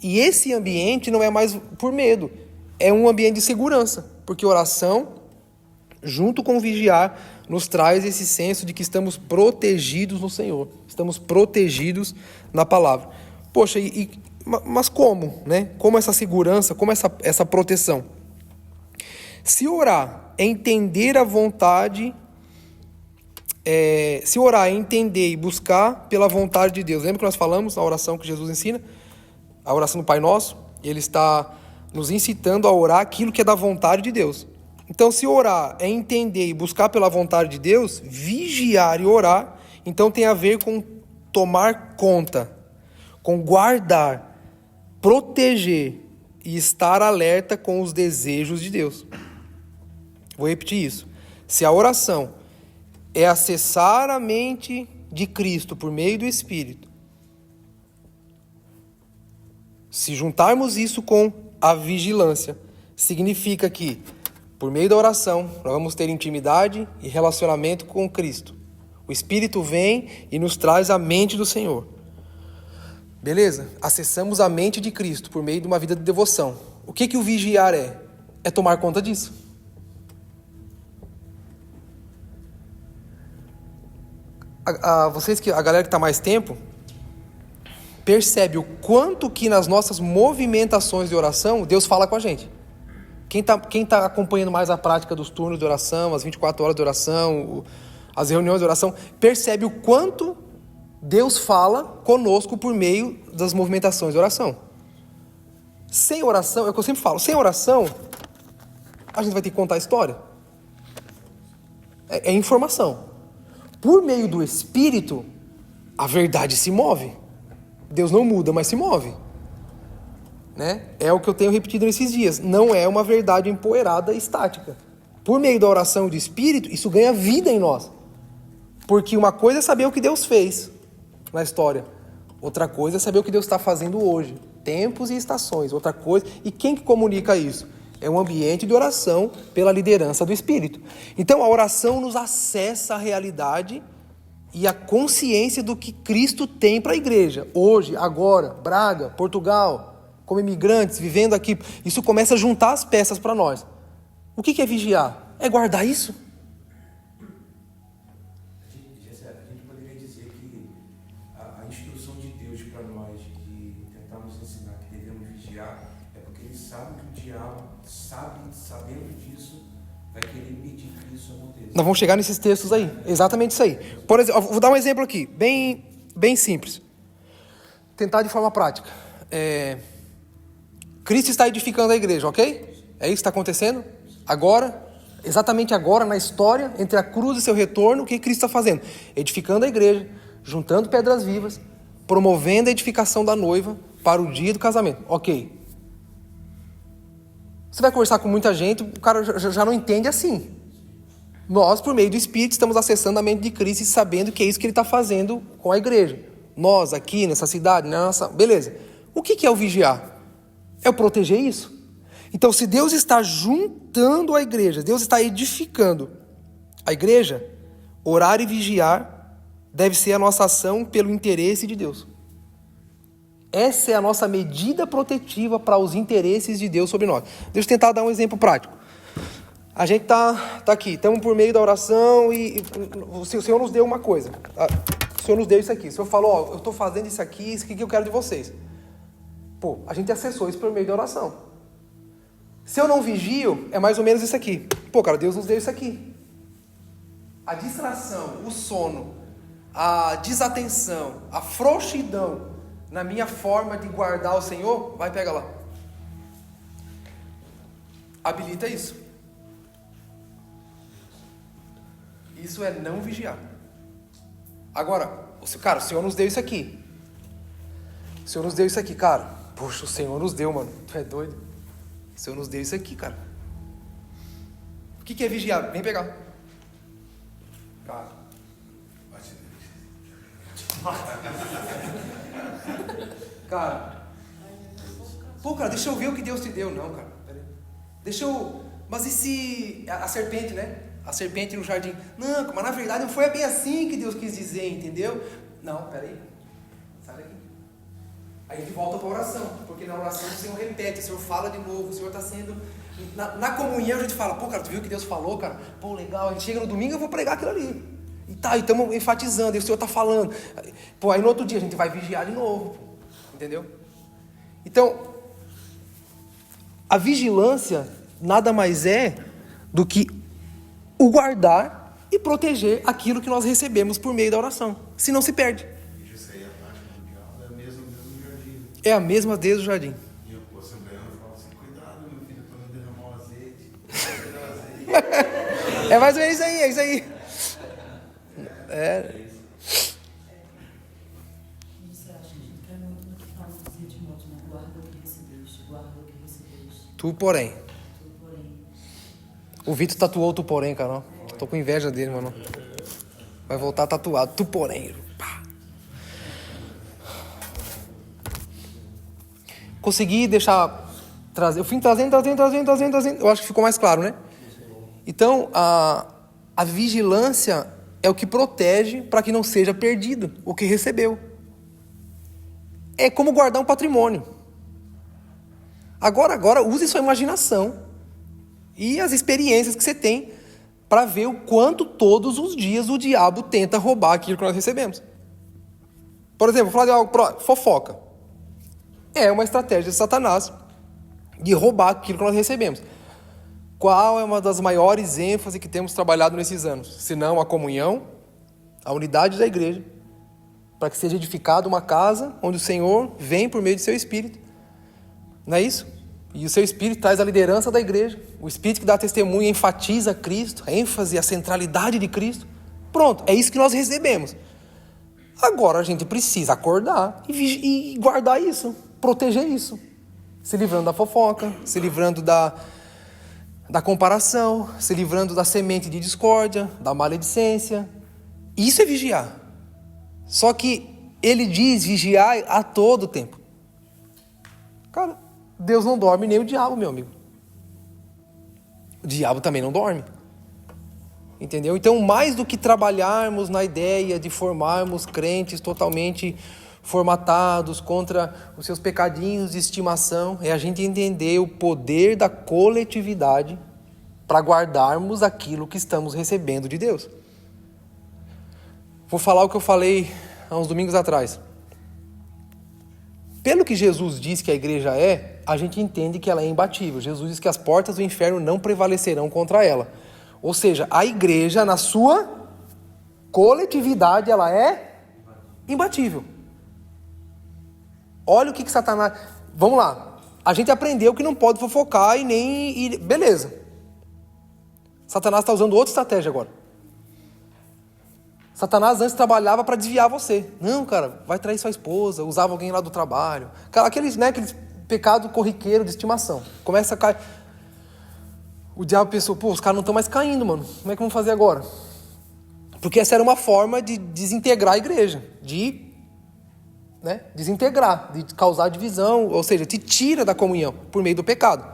Speaker 1: E esse ambiente não é mais por medo. É um ambiente de segurança, porque oração, junto com vigiar, nos traz esse senso de que estamos protegidos no Senhor, estamos protegidos na palavra. Poxa, mas como, né? Como essa segurança, como essa proteção? Se orar é entender a vontade, se orar é entender e buscar pela vontade de Deus. Lembra que nós falamos na oração que Jesus ensina? A oração do Pai Nosso, ele está nos incitando a orar aquilo que é da vontade de Deus. Então, se orar é entender e buscar pela vontade de Deus, vigiar e orar, então tem a ver com tomar conta, com guardar, proteger e estar alerta com os desejos de Deus. Vou repetir isso. Se a oração é acessar a mente de Cristo por meio do Espírito, se juntarmos isso com a vigilância, significa que, por meio da oração, nós vamos ter intimidade e relacionamento com Cristo. O Espírito vem e nos traz a mente do Senhor. Beleza? Acessamos a mente de Cristo por meio de uma vida de devoção. O que o vigiar é? É tomar conta disso. A galera que está mais tempo, percebe o quanto que nas nossas movimentações de oração, Deus fala com a gente. Quem tá acompanhando mais a prática dos turnos de oração, as 24 horas de oração, as reuniões de oração, percebe o quanto Deus fala conosco por meio das movimentações de oração. Sem oração, é o que eu sempre falo, sem oração, a gente vai ter que contar a história. É informação. Por meio do Espírito, a verdade se move. Deus não muda, mas se move. Né? É o que eu tenho repetido nesses dias. Não é uma verdade empoeirada e estática. Por meio da oração e do Espírito, isso ganha vida em nós. Porque uma coisa é saber o que Deus fez na história. Outra coisa é saber o que Deus está fazendo hoje. Tempos e estações. Outra coisa... E quem que comunica isso? É um ambiente de oração pela liderança do Espírito. Então a oração nos acessa a realidade e a consciência do que Cristo tem para a igreja. Hoje, agora, Braga, Portugal, como imigrantes, vivendo aqui. Isso começa a juntar as peças para nós. O que é vigiar? É guardar isso.
Speaker 2: A gente poderia dizer que a instrução de Deus para nós, de tentar nos ensinar que devemos vigiar, é porque Ele sabe que o diabo, sabendo disso, vai querer impedir que isso aconteça.
Speaker 1: Nós vamos chegar nesses textos aí, exatamente isso aí. Por exemplo, vou dar um exemplo aqui, bem simples. Tentar de forma prática. Cristo está edificando a igreja, ok? É isso que está acontecendo? Agora, exatamente agora, na história, entre a cruz e seu retorno, o que Cristo está fazendo? Edificando a igreja, juntando pedras vivas, promovendo a edificação da noiva para o dia do casamento. Ok. Você vai conversar com muita gente, o cara já não entende assim. Nós, por meio do Espírito, estamos acessando a mente de Cristo e sabendo que é isso que Ele está fazendo com a igreja. Nós, aqui, nessa cidade, nessa... Beleza. O que é o vigiar? É o proteger isso. Então, se Deus está juntando a igreja, Deus está edificando a igreja, orar e vigiar deve ser a nossa ação pelo interesse de Deus. Essa é a nossa medida protetiva para os interesses de Deus sobre nós. Deixa eu tentar dar um exemplo prático. A gente tá aqui, estamos por meio da oração e o Senhor nos deu uma coisa. O Senhor nos deu isso aqui. O Senhor falou, eu estou fazendo isso aqui que eu quero de vocês. Pô, a gente acessou isso por meio da oração. Se eu não vigio, é mais ou menos isso aqui. Pô, cara, Deus nos deu isso aqui. A distração, o sono, a desatenção, a frouxidão na minha forma de guardar o Senhor, vai pegar lá. Habilita isso. Isso é não vigiar. Agora, cara, o Senhor nos deu isso aqui. O Senhor nos deu isso aqui, cara. Poxa, o Senhor nos deu, mano. Tu é doido? O Senhor nos deu isso aqui, cara. que é vigiar? Vem pegar. Cara. Cara. Pô, cara, deixa eu ver o que Deus te deu. Não, cara. Pera aí. Deixa eu... Mas e se... A serpente, né? A serpente no jardim. Não, mas na verdade não foi bem assim que Deus quis dizer, entendeu? Não, peraí. Sai daqui. Aí a gente volta para a oração. Porque na oração o Senhor repete, o Senhor fala de novo, o Senhor está sendo... Na comunhão a gente fala, pô, cara, tu viu o que Deus falou, cara? Pô, legal. A gente chega no domingo, eu vou pregar aquilo ali. E tá, e estamos enfatizando, e o Senhor está falando. Pô, aí no outro dia a gente vai vigiar de novo. Pô, entendeu? Então, a vigilância nada mais é do que o guardar e proteger aquilo que nós recebemos por meio da oração. Senão se perde.
Speaker 2: Isso aí, a prática mundial é a mesma desde o jardim.
Speaker 1: É a mesma desde o jardim.
Speaker 2: E o assembleano fala assim, cuidado, meu filho, para não derramar o azeite. Não azeite.
Speaker 1: É mais ou menos isso aí, é isso aí. É.
Speaker 5: Você acha que é muito no que fala de Timóteo, né? Guarda o que recebeste, guarda o que recebeste.
Speaker 1: Tu, porém.
Speaker 5: Tu, porém.
Speaker 1: O Vitor tatuou tu, porém, cara. Tô com inveja dele, mano. Vai voltar tatuado. Tu, porém. Pá. Consegui deixar... Eu fui trazendo. Eu acho que ficou mais claro, né? Então, a vigilância é o que protege para que não seja perdido o que recebeu. É como guardar um patrimônio. Agora use sua imaginação e as experiências que você tem para ver o quanto todos os dias o diabo tenta roubar aquilo que nós recebemos. Por exemplo, vou falar de algo, fofoca. É uma estratégia de Satanás de roubar aquilo que nós recebemos. Qual é uma das maiores ênfases que temos trabalhado nesses anos? Se não a comunhão, a unidade da igreja, para que seja edificada uma casa onde o Senhor vem por meio de seu Espírito. Não é isso? E o seu Espírito traz a liderança da igreja. O Espírito que dá testemunho enfatiza Cristo, a ênfase, a centralidade de Cristo. Pronto, é isso que nós recebemos. Agora a gente precisa acordar e guardar isso, proteger isso. Se livrando da fofoca, se livrando da comparação, se livrando da semente de discórdia, da maledicência. Isso é vigiar. Só que ele diz vigiar a todo tempo. Cara, Deus não dorme nem o diabo, meu amigo. O diabo também não dorme. Entendeu? Então, mais do que trabalharmos na ideia de formarmos crentes totalmente formatados contra os seus pecadinhos de estimação, é a gente entender o poder da coletividade para guardarmos aquilo que estamos recebendo de Deus. Vou falar o que eu falei há uns domingos atrás. Pelo que Jesus diz que a igreja é, a gente entende que ela é imbatível. Jesus diz que as portas do inferno não prevalecerão contra ela. Ou seja, a igreja, na sua coletividade, ela é imbatível. Olha o que Satanás... Vamos lá. A gente aprendeu que não pode fofocar e nem... Beleza. Satanás está usando outra estratégia agora. Satanás antes trabalhava para desviar você. Não, cara, vai trair sua esposa, usava alguém lá do trabalho. Cara, aqueles pecado corriqueiro de estimação. Começa a cair. O diabo pensou, pô, os caras não estão mais caindo, mano. Como é que vamos fazer agora? Porque essa era uma forma de desintegrar a igreja. De desintegrar, de causar divisão. Ou seja, te tira da comunhão por meio do pecado.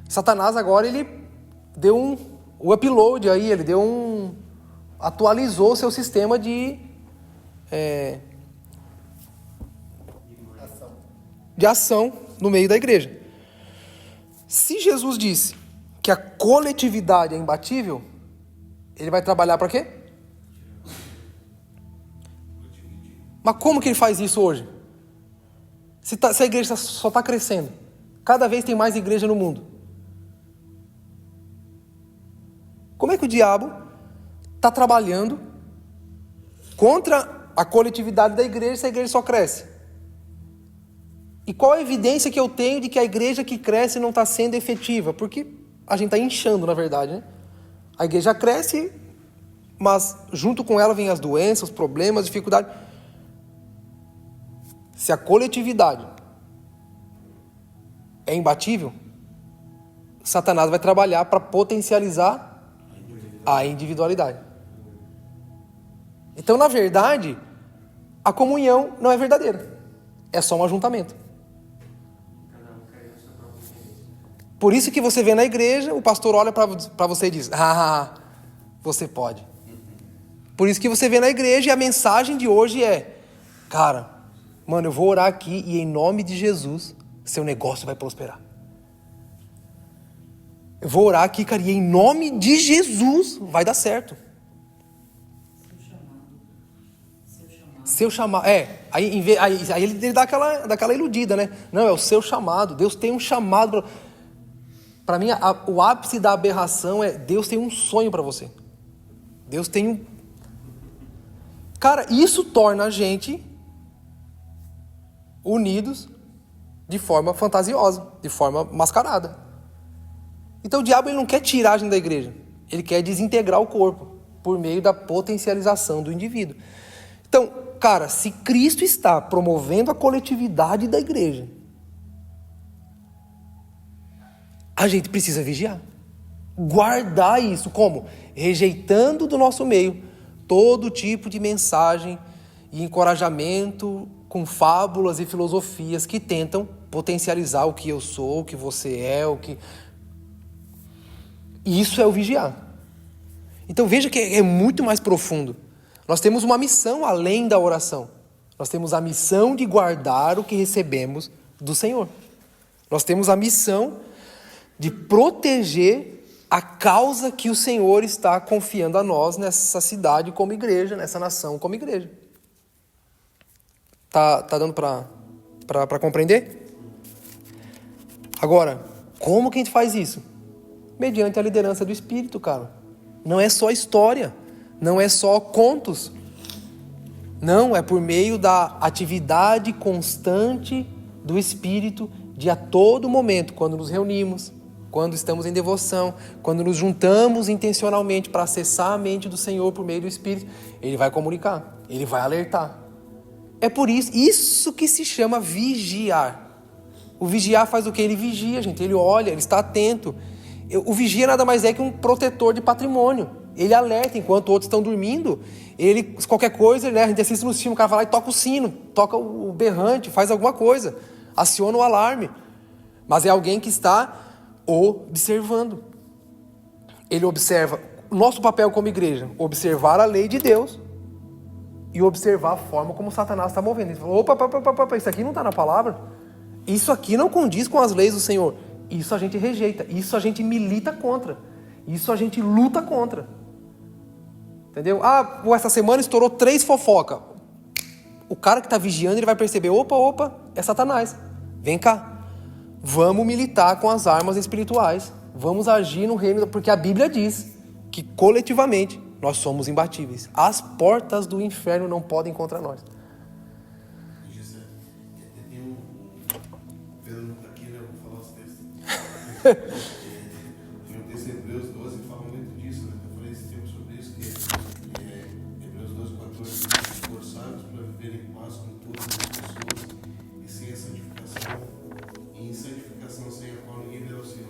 Speaker 1: Satanás agora, ele deu o upload aí, ele deu atualizou o seu sistema de ação no meio da igreja. Se Jesus disse que a coletividade é imbatível, ele vai trabalhar para quê? Mas como que ele faz isso hoje? Se a igreja só está crescendo, cada vez tem mais igreja no mundo. Como é que o diabo está trabalhando contra a coletividade da igreja se a igreja só cresce? E qual a evidência que eu tenho de que a igreja que cresce não está sendo efetiva? Porque a gente está inchando, na verdade, né? A igreja cresce, mas junto com ela vem as doenças, os problemas, as dificuldades. Se a coletividade é imbatível, Satanás vai trabalhar para potencializar a individualidade. Então, na verdade, a comunhão não é verdadeira. É só um ajuntamento. Por isso que você vê na igreja, o pastor olha para você e diz: você pode. Por isso que você vê na igreja e a mensagem de hoje é: cara, mano, eu vou orar aqui e em nome de Jesus, seu negócio vai prosperar. Eu vou orar aqui, cara, e em nome de Jesus vai dar certo. Seu chamado. Aí ele dá aquela iludida, né? Não, é o seu chamado. Deus tem um chamado. Para mim, o ápice da aberração é: Deus tem um sonho para você. Deus tem um... Cara, isso torna a gente unidos de forma fantasiosa, de forma mascarada. Então o diabo ele não quer tirar a gente da igreja. Ele quer desintegrar o corpo por meio da potencialização do indivíduo. Então, cara, se Cristo está promovendo a coletividade da igreja, a gente precisa vigiar. Guardar isso. Como? Rejeitando do nosso meio todo tipo de mensagem e encorajamento com fábulas e filosofias que tentam potencializar o que eu sou, o que você é, o que... Isso é o vigiar. Então veja que é muito mais profundo. Nós temos uma missão além da oração. Nós temos a missão de guardar o que recebemos do Senhor. Nós temos a missão de proteger a causa que o Senhor está confiando a nós nessa cidade como igreja, nessa nação como igreja. Tá dando para compreender? Agora, como que a gente faz isso? Mediante a liderança do Espírito, cara. Não é só história, não é só contos. Não, é por meio da atividade constante do Espírito de a todo momento, quando nos reunimos, quando estamos em devoção, quando nos juntamos intencionalmente para acessar a mente do Senhor por meio do Espírito, Ele vai comunicar, Ele vai alertar. É por isso que se chama vigiar. O vigiar faz o quê? Ele vigia, gente, ele olha, ele está atento. O vigia nada mais é que um protetor de patrimônio. Ele alerta enquanto outros estão dormindo. Ele, qualquer coisa, né, a gente assiste no filme, o cara vai lá e toca o sino, toca o berrante, faz alguma coisa, aciona o alarme. Mas é alguém que está observando. Ele observa. O nosso papel como igreja, observar a lei de Deus e observar a forma como Satanás está movendo. Ele fala: opa, isso aqui não está na palavra. Isso aqui não condiz com as leis do Senhor. Isso a gente rejeita, isso a gente milita contra, isso a gente luta contra. Entendeu? Essa semana estourou 3 fofocas. O cara que está vigiando, ele vai perceber: opa, é Satanás. Vem cá, vamos militar com as armas espirituais, vamos agir no reino, porque a Bíblia diz que coletivamente nós somos imbatíveis. As portas do inferno não podem contra nós.
Speaker 2: Tem um texto em Hebreus 12 que fala muito disso, né? Eu falei esse tempo sobre isso, que Hebreus 12, 14, esforçados para viver em paz com todas as pessoas e sem a santificação, e em santificação sem a qual ninguém verá o Senhor.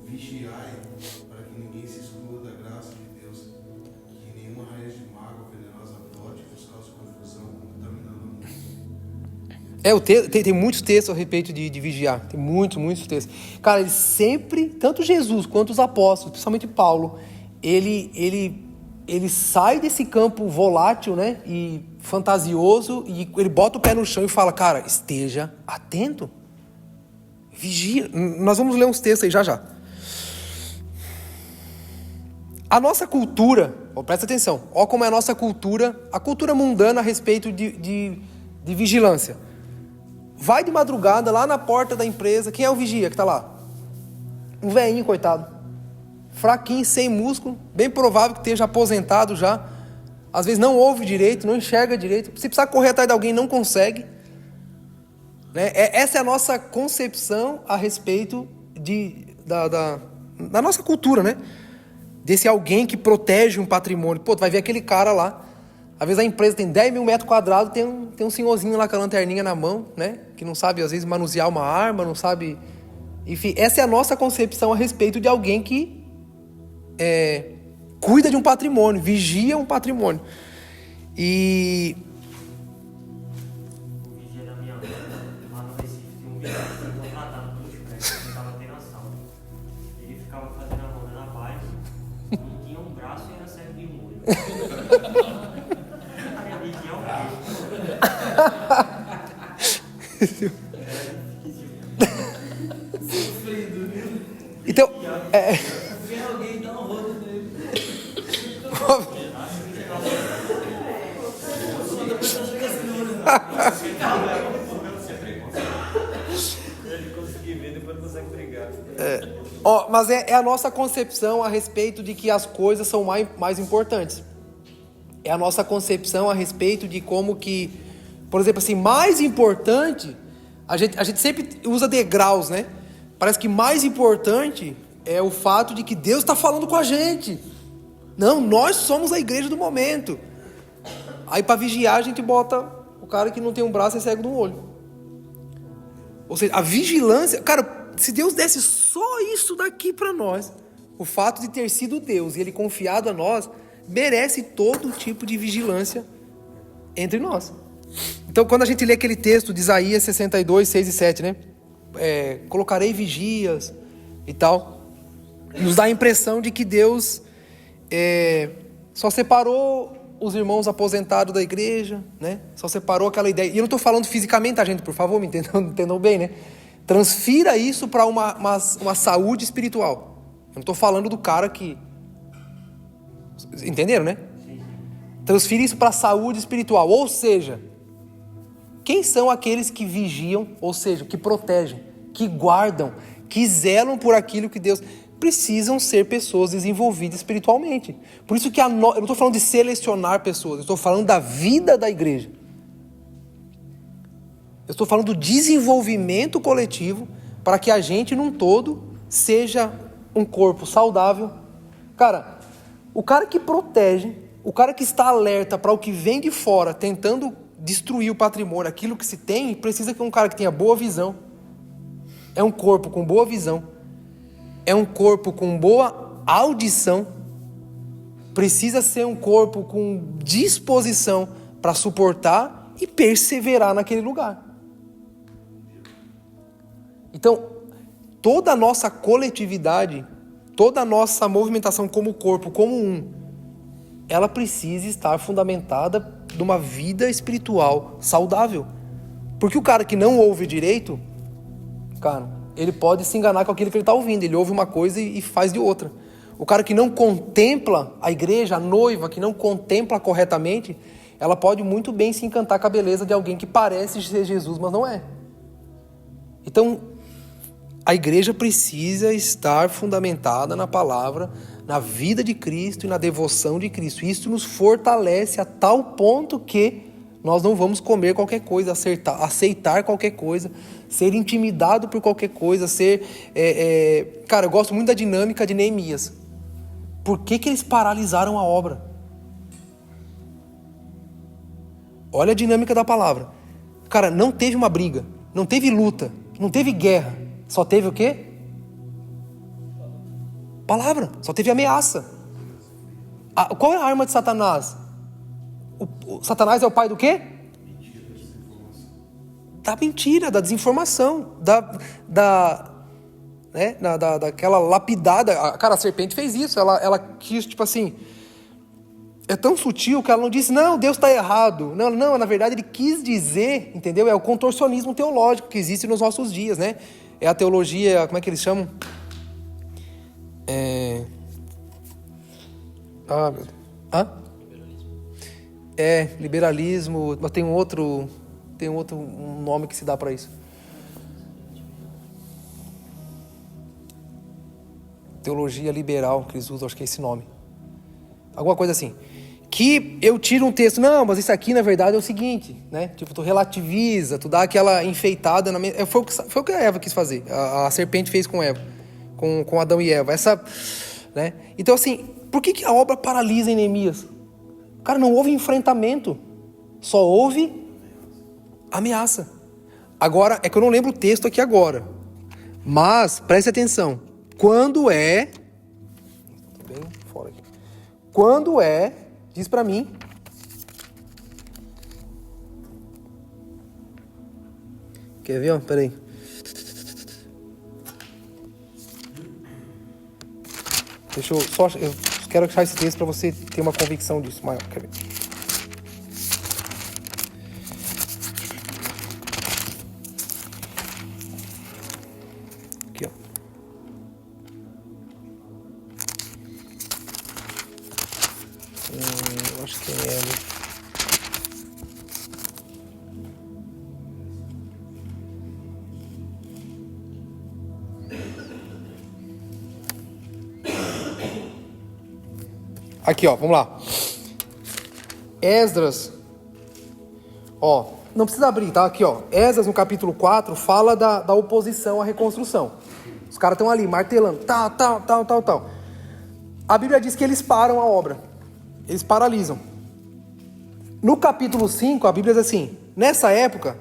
Speaker 2: Vigiai para que ninguém se exclua da graça de Deus, que nenhuma raiz de mágoa venenosa brote e vos cause confusão, contaminando o mundo.
Speaker 1: Tem muitos textos a respeito de vigiar. Tem muitos textos. Cara, eles sempre, tanto Jesus quanto os apóstolos, principalmente Paulo, ele sai desse campo volátil, né, e fantasioso, e ele bota o pé no chão e fala: cara, esteja atento. Vigia. Nós vamos ler uns textos aí já. A nossa cultura, presta atenção, olha como é a nossa cultura, a cultura mundana a respeito de vigilância. Vai de madrugada lá na porta da empresa. Quem é o vigia que está lá? Um velhinho, coitado. Fraquinho, sem músculo. Bem provável que esteja aposentado já. Às vezes não ouve direito, não enxerga direito. Se precisar correr atrás de alguém, não consegue. Né? Essa é a nossa concepção a respeito da nossa cultura, né? Desse alguém que protege um patrimônio. Pô, tu vai ver aquele cara lá. Às vezes a empresa tem 10 mil metros quadrados, tem um senhorzinho lá com a lanterninha na mão, né? Que não sabe, às vezes, manusear uma arma, não sabe... Enfim, essa é a nossa concepção a respeito de alguém que cuida de um patrimônio, vigia um patrimônio. E
Speaker 3: O vigia da minha mãe, lá no Recife, tinha um vigia que foi contratado pelos prédios, que estava tendo ação. Ele ficava fazendo a ronda na paz, não tinha um braço e era cego de um olho. Aí a vigia é
Speaker 1: então,
Speaker 5: Vem alguém dar um rodo nele.
Speaker 4: Ele conseguir ver, depois não consegue brigar.
Speaker 1: mas é a nossa concepção a respeito de que as coisas são mais importantes. É a nossa concepção a respeito de como que, por exemplo, assim, mais importante, a gente sempre usa degraus, né? Parece que mais importante é o fato de que Deus está falando com a gente. Não, nós somos a igreja do momento. Aí para vigiar a gente bota o cara que não tem um braço e é cego de um olho. Ou seja, a vigilância... Cara, se Deus desse só isso daqui para nós, o fato de ter sido Deus e Ele confiado a nós, merece todo tipo de vigilância entre nós. Então, quando a gente lê aquele texto de Isaías 62, 6 e 7, né? Colocarei vigias e tal, nos dá a impressão de que Deus só separou os irmãos aposentados da igreja, né? Só separou aquela ideia. E eu não estou falando fisicamente, tá, gente? Por favor, me entendam bem, né? Transfira isso para uma saúde espiritual. Eu não estou falando do cara que... Entenderam, né? Transfira isso para a saúde espiritual. Ou seja, quem são aqueles que vigiam, ou seja, que protegem, que guardam, que zelam por aquilo que Deus... Precisam ser pessoas desenvolvidas espiritualmente. Por isso que eu não estou falando de selecionar pessoas, eu estou falando da vida da igreja. Eu estou falando do desenvolvimento coletivo para que a gente, num todo, seja um corpo saudável. Cara, o cara que protege, o cara que está alerta para o que vem de fora, tentando destruir o patrimônio, aquilo que se tem, precisa que um cara que tenha boa visão. É um corpo com boa visão. É um corpo com boa audição. Precisa ser um corpo com disposição para suportar e perseverar naquele lugar. Então, toda a nossa coletividade, toda a nossa movimentação como corpo, como um, ela precisa estar fundamentada numa vida espiritual saudável. Porque o cara que não ouve direito, cara, ele pode se enganar com aquilo que ele está ouvindo. Ele ouve uma coisa e faz de outra. O cara que não contempla a igreja, a noiva, que não contempla corretamente, ela pode muito bem se encantar com a beleza de alguém que parece ser Jesus, mas não é. Então, a igreja precisa estar fundamentada na palavra, na vida de Cristo e na devoção de Cristo. Isso nos fortalece a tal ponto que nós não vamos comer qualquer coisa, aceitar qualquer coisa, ser intimidado por qualquer coisa, Cara, eu gosto muito da dinâmica de Neemias. Por que eles paralisaram a obra? Olha a dinâmica da palavra. Cara, não teve uma briga, não teve luta, não teve guerra. Só teve o quê? Palavra. Só teve ameaça. Qual é a arma de Satanás? O Satanás é o pai do quê? Da mentira, da desinformação, daquela lapidada. Cara, a serpente fez isso, ela quis, tipo assim, é tão sutil que ela não disse, não, Deus está errado. Não, na verdade ele quis dizer, entendeu? É o contorcionismo teológico que existe nos nossos dias, né? É a teologia, como é que eles chamam? Liberalismo, mas tem um outro nome que se dá para isso. Teologia liberal, que eles usam, acho que é esse nome. Alguma coisa assim. Que eu tiro um texto, não, mas isso aqui na verdade é o seguinte, né? Tipo, tu relativiza, tu dá aquela enfeitada na mente. Foi o que a Eva quis fazer. A serpente fez com Eva, com Adão e Eva. Né? Então assim, por que a obra paralisa em Neemias? Cara, não houve enfrentamento, só houve ameaça. Agora, é que eu não lembro o texto aqui agora, mas preste atenção. Quando quando é, diz para mim, quer ver? Peraí. Deixa eu só, eu quero achar esse texto para você ter uma convicção disso maior. Quer ver? Aqui, ó. Eu acho que é. Aqui, ó, vamos lá. Esdras. Ó, não precisa abrir, tá? Aqui, ó. Esdras, no capítulo 4, fala da oposição à reconstrução. Os caras estão ali, martelando, tal. A Bíblia diz que eles param a obra. Eles paralisam. No capítulo 5, a Bíblia diz assim, nessa época...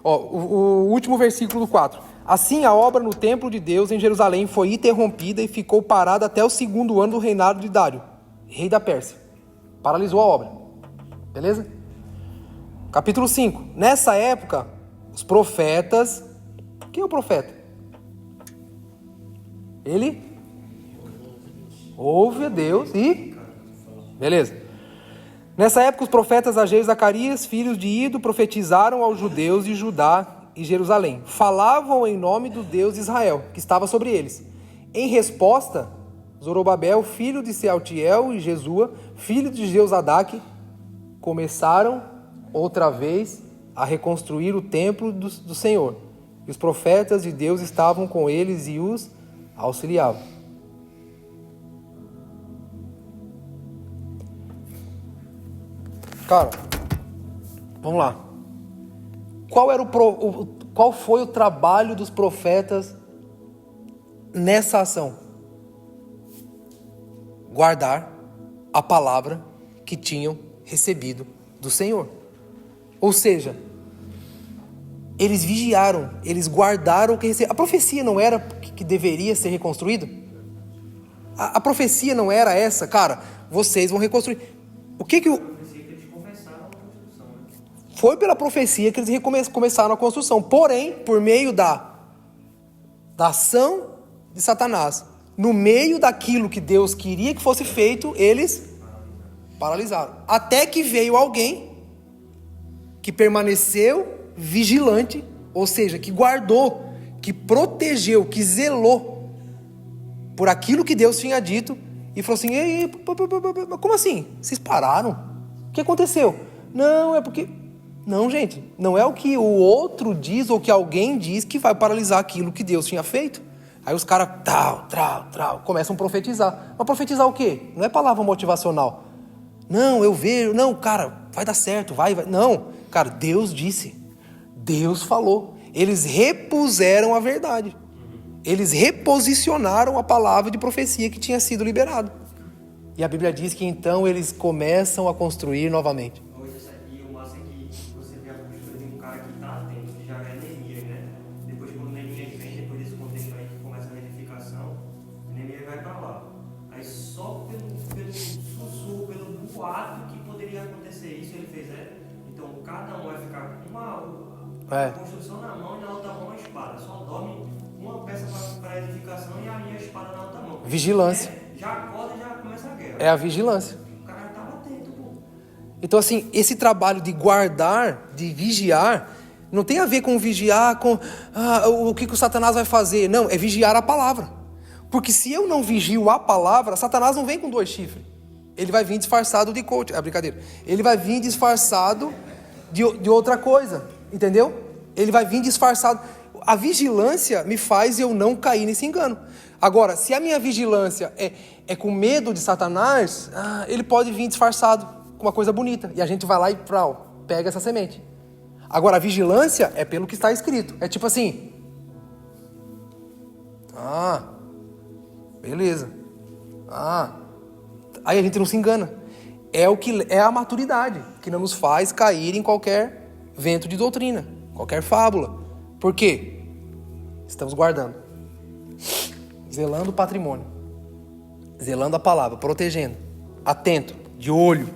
Speaker 1: Ó, o último versículo do 4. Assim, a obra no templo de Deus em Jerusalém foi interrompida e ficou parada até o 2º ano do reinado de Dário, rei da Pérsia. Paralisou a obra. Beleza? Capítulo 5. Nessa época, os profetas... Quem é o profeta? Ele ouve a Deus e... Beleza. Nessa época, os profetas Ageu e Zacarias, filhos de Ido, profetizaram aos judeus de Judá e Jerusalém. Falavam em nome do Deus de Israel, que estava sobre eles. Em resposta, Zorobabel, filho de Sealtiel, e Jesua, filho de Jeozadaque, começaram outra vez a reconstruir o templo do Senhor. E os profetas de Deus estavam com eles e os auxiliavam. Cara, vamos lá. Qual foi o trabalho dos profetas nessa ação? Guardar a palavra que tinham recebido do Senhor. Ou seja, eles vigiaram, eles guardaram o que receberam. A profecia não era que deveria ser reconstruído? A profecia não era essa, cara, vocês vão reconstruir. O que o... Foi pela profecia que eles começaram a construção. Porém, por meio da ação de Satanás, no meio daquilo que Deus queria que fosse feito, eles paralisaram. Até que veio alguém que permaneceu vigilante, ou seja, que guardou, que protegeu, que zelou por aquilo que Deus tinha dito e falou assim, ei, como assim? Vocês pararam? O que aconteceu? Não, é porque... Não, gente, não é o que o outro diz ou que alguém diz que vai paralisar aquilo que Deus tinha feito. Aí os caras, começam a profetizar. Mas profetizar o quê? Não é palavra motivacional. Não, eu vejo, não, cara, vai dar certo, vai. Não, cara, Deus disse, Deus falou. Eles repuseram a verdade. Eles reposicionaram a palavra de profecia que tinha sido liberada. E a Bíblia diz que então eles começam a construir novamente.
Speaker 3: A construção na mão e na outra mão a espada. Só dorme uma peça para edificação e a minha espada na outra mão.
Speaker 1: Vigilância.
Speaker 3: Já acorda e já começa a guerra.
Speaker 1: É a vigilância.
Speaker 3: O cara estava atento, pô.
Speaker 1: Então, assim, esse trabalho de guardar, de vigiar, não tem a ver com vigiar, com o que o Satanás vai fazer. Não, é vigiar a palavra. Porque se eu não vigio a palavra, Satanás não vem com 2 chifres. Ele vai vir disfarçado de coach. Brincadeira. Ele vai vir disfarçado de outra coisa. Entendeu? Ele vai vir disfarçado. A vigilância me faz eu não cair nesse engano. Agora, se a minha vigilância é com medo de Satanás, ele pode vir disfarçado com uma coisa bonita. E a gente vai lá e pega essa semente. Agora, a vigilância é pelo que está escrito. É tipo assim. Beleza. Aí a gente não se engana. É a maturidade que não nos faz cair em qualquer vento de doutrina, qualquer fábula. Por quê? Estamos guardando, zelando o patrimônio, Zelando a palavra, protegendo, atento, de olho.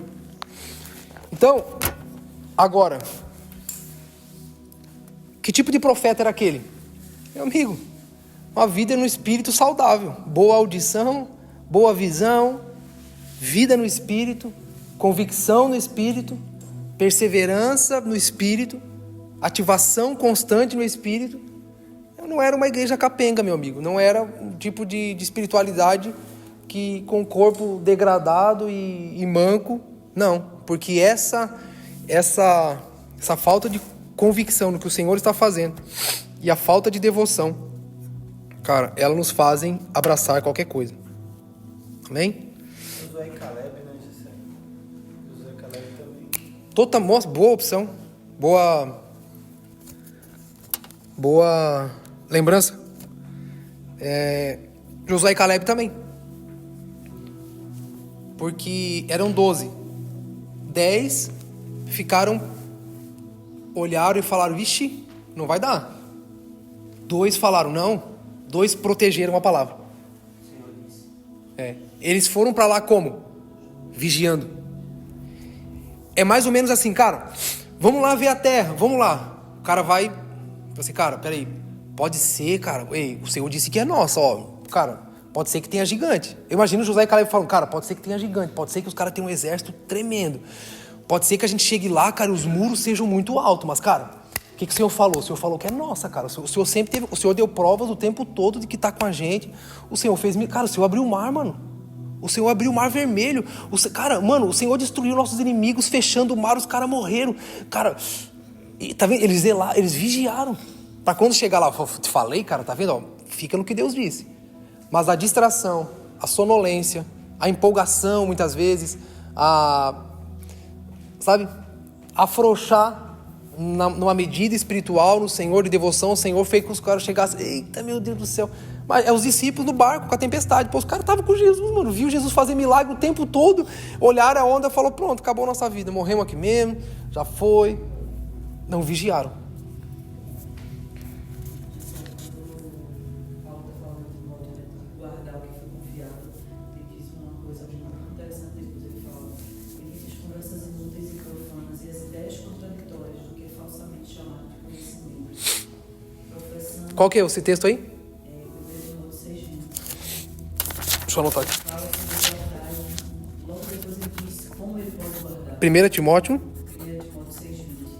Speaker 1: Então, agora, que tipo de profeta era aquele? Meu amigo, uma vida no espírito saudável, boa audição, boa visão, vida no espírito, convicção no espírito, perseverança no espírito, ativação constante no espírito. Não era uma igreja capenga, meu amigo. Não era um tipo de espiritualidade que com o corpo degradado e manco. Não, porque essa falta de convicção no que o Senhor está fazendo e a falta de devoção, cara, ela nos fazem abraçar qualquer coisa. Amém?
Speaker 4: Josué e Caleb, né, Gisele? Josué e Caleb também.
Speaker 1: Nossa, boa opção. Boa lembrança. Josué e Caleb também. Porque eram 12. 10 ficaram, olharam e falaram, vixe, não vai dar. 2 falaram, não. 2 protegeram a palavra. Eles foram para lá como? Vigiando. É mais ou menos assim, cara, vamos lá ver a terra, vamos lá. O cara vai, assim, cara, peraí, pode ser, cara, ei, o Senhor disse que é nossa, ó, cara, pode ser que tenha gigante. Eu imagino Josué e Caleb falando, cara, pode ser que tenha gigante, pode ser que os caras tenham um exército tremendo, pode ser que a gente chegue lá, cara, e os muros sejam muito altos, mas, cara, o que o Senhor falou? O Senhor falou que é nossa, cara, o Senhor sempre teve, o Senhor deu provas o tempo todo de que tá com a gente, o Senhor fez, cara, o Senhor abriu o mar, mano. O Senhor abriu o mar vermelho. Cara, mano, o Senhor destruiu nossos inimigos, fechando o mar, os caras morreram. Cara, tá vendo? Eles vigiaram. Pra quando chegar lá, eu te falei, cara, tá vendo? Ó, fica no que Deus disse. Mas a distração, a sonolência, a empolgação, muitas vezes, afrouxar numa medida espiritual no Senhor, de devoção ao Senhor, fez que os caras chegassem, eita, meu Deus do céu. Mas é os discípulos no barco com a tempestade. Pô, os caras estavam com Jesus, mano. Viu Jesus fazer milagre o tempo todo. Olharam a onda e falou, pronto, acabou a nossa vida. Morremos aqui mesmo, já foi. Não vigiaram.
Speaker 5: Paulo está falando de modo de guardar o que foi confiado. Ele diz uma coisa muito interessante depois. Ele fala, evite as conversas inúteis e profanas e as ideias contraditórias do que é falsamente chamado de conhecimento. Professando...
Speaker 1: Qual que é esse texto aí? Deixa eu anotar aqui.
Speaker 5: Fala sobre guardar. Logo depois ele diz como ele pode guardar.
Speaker 1: 1 Timóteo
Speaker 5: 1 Timóteo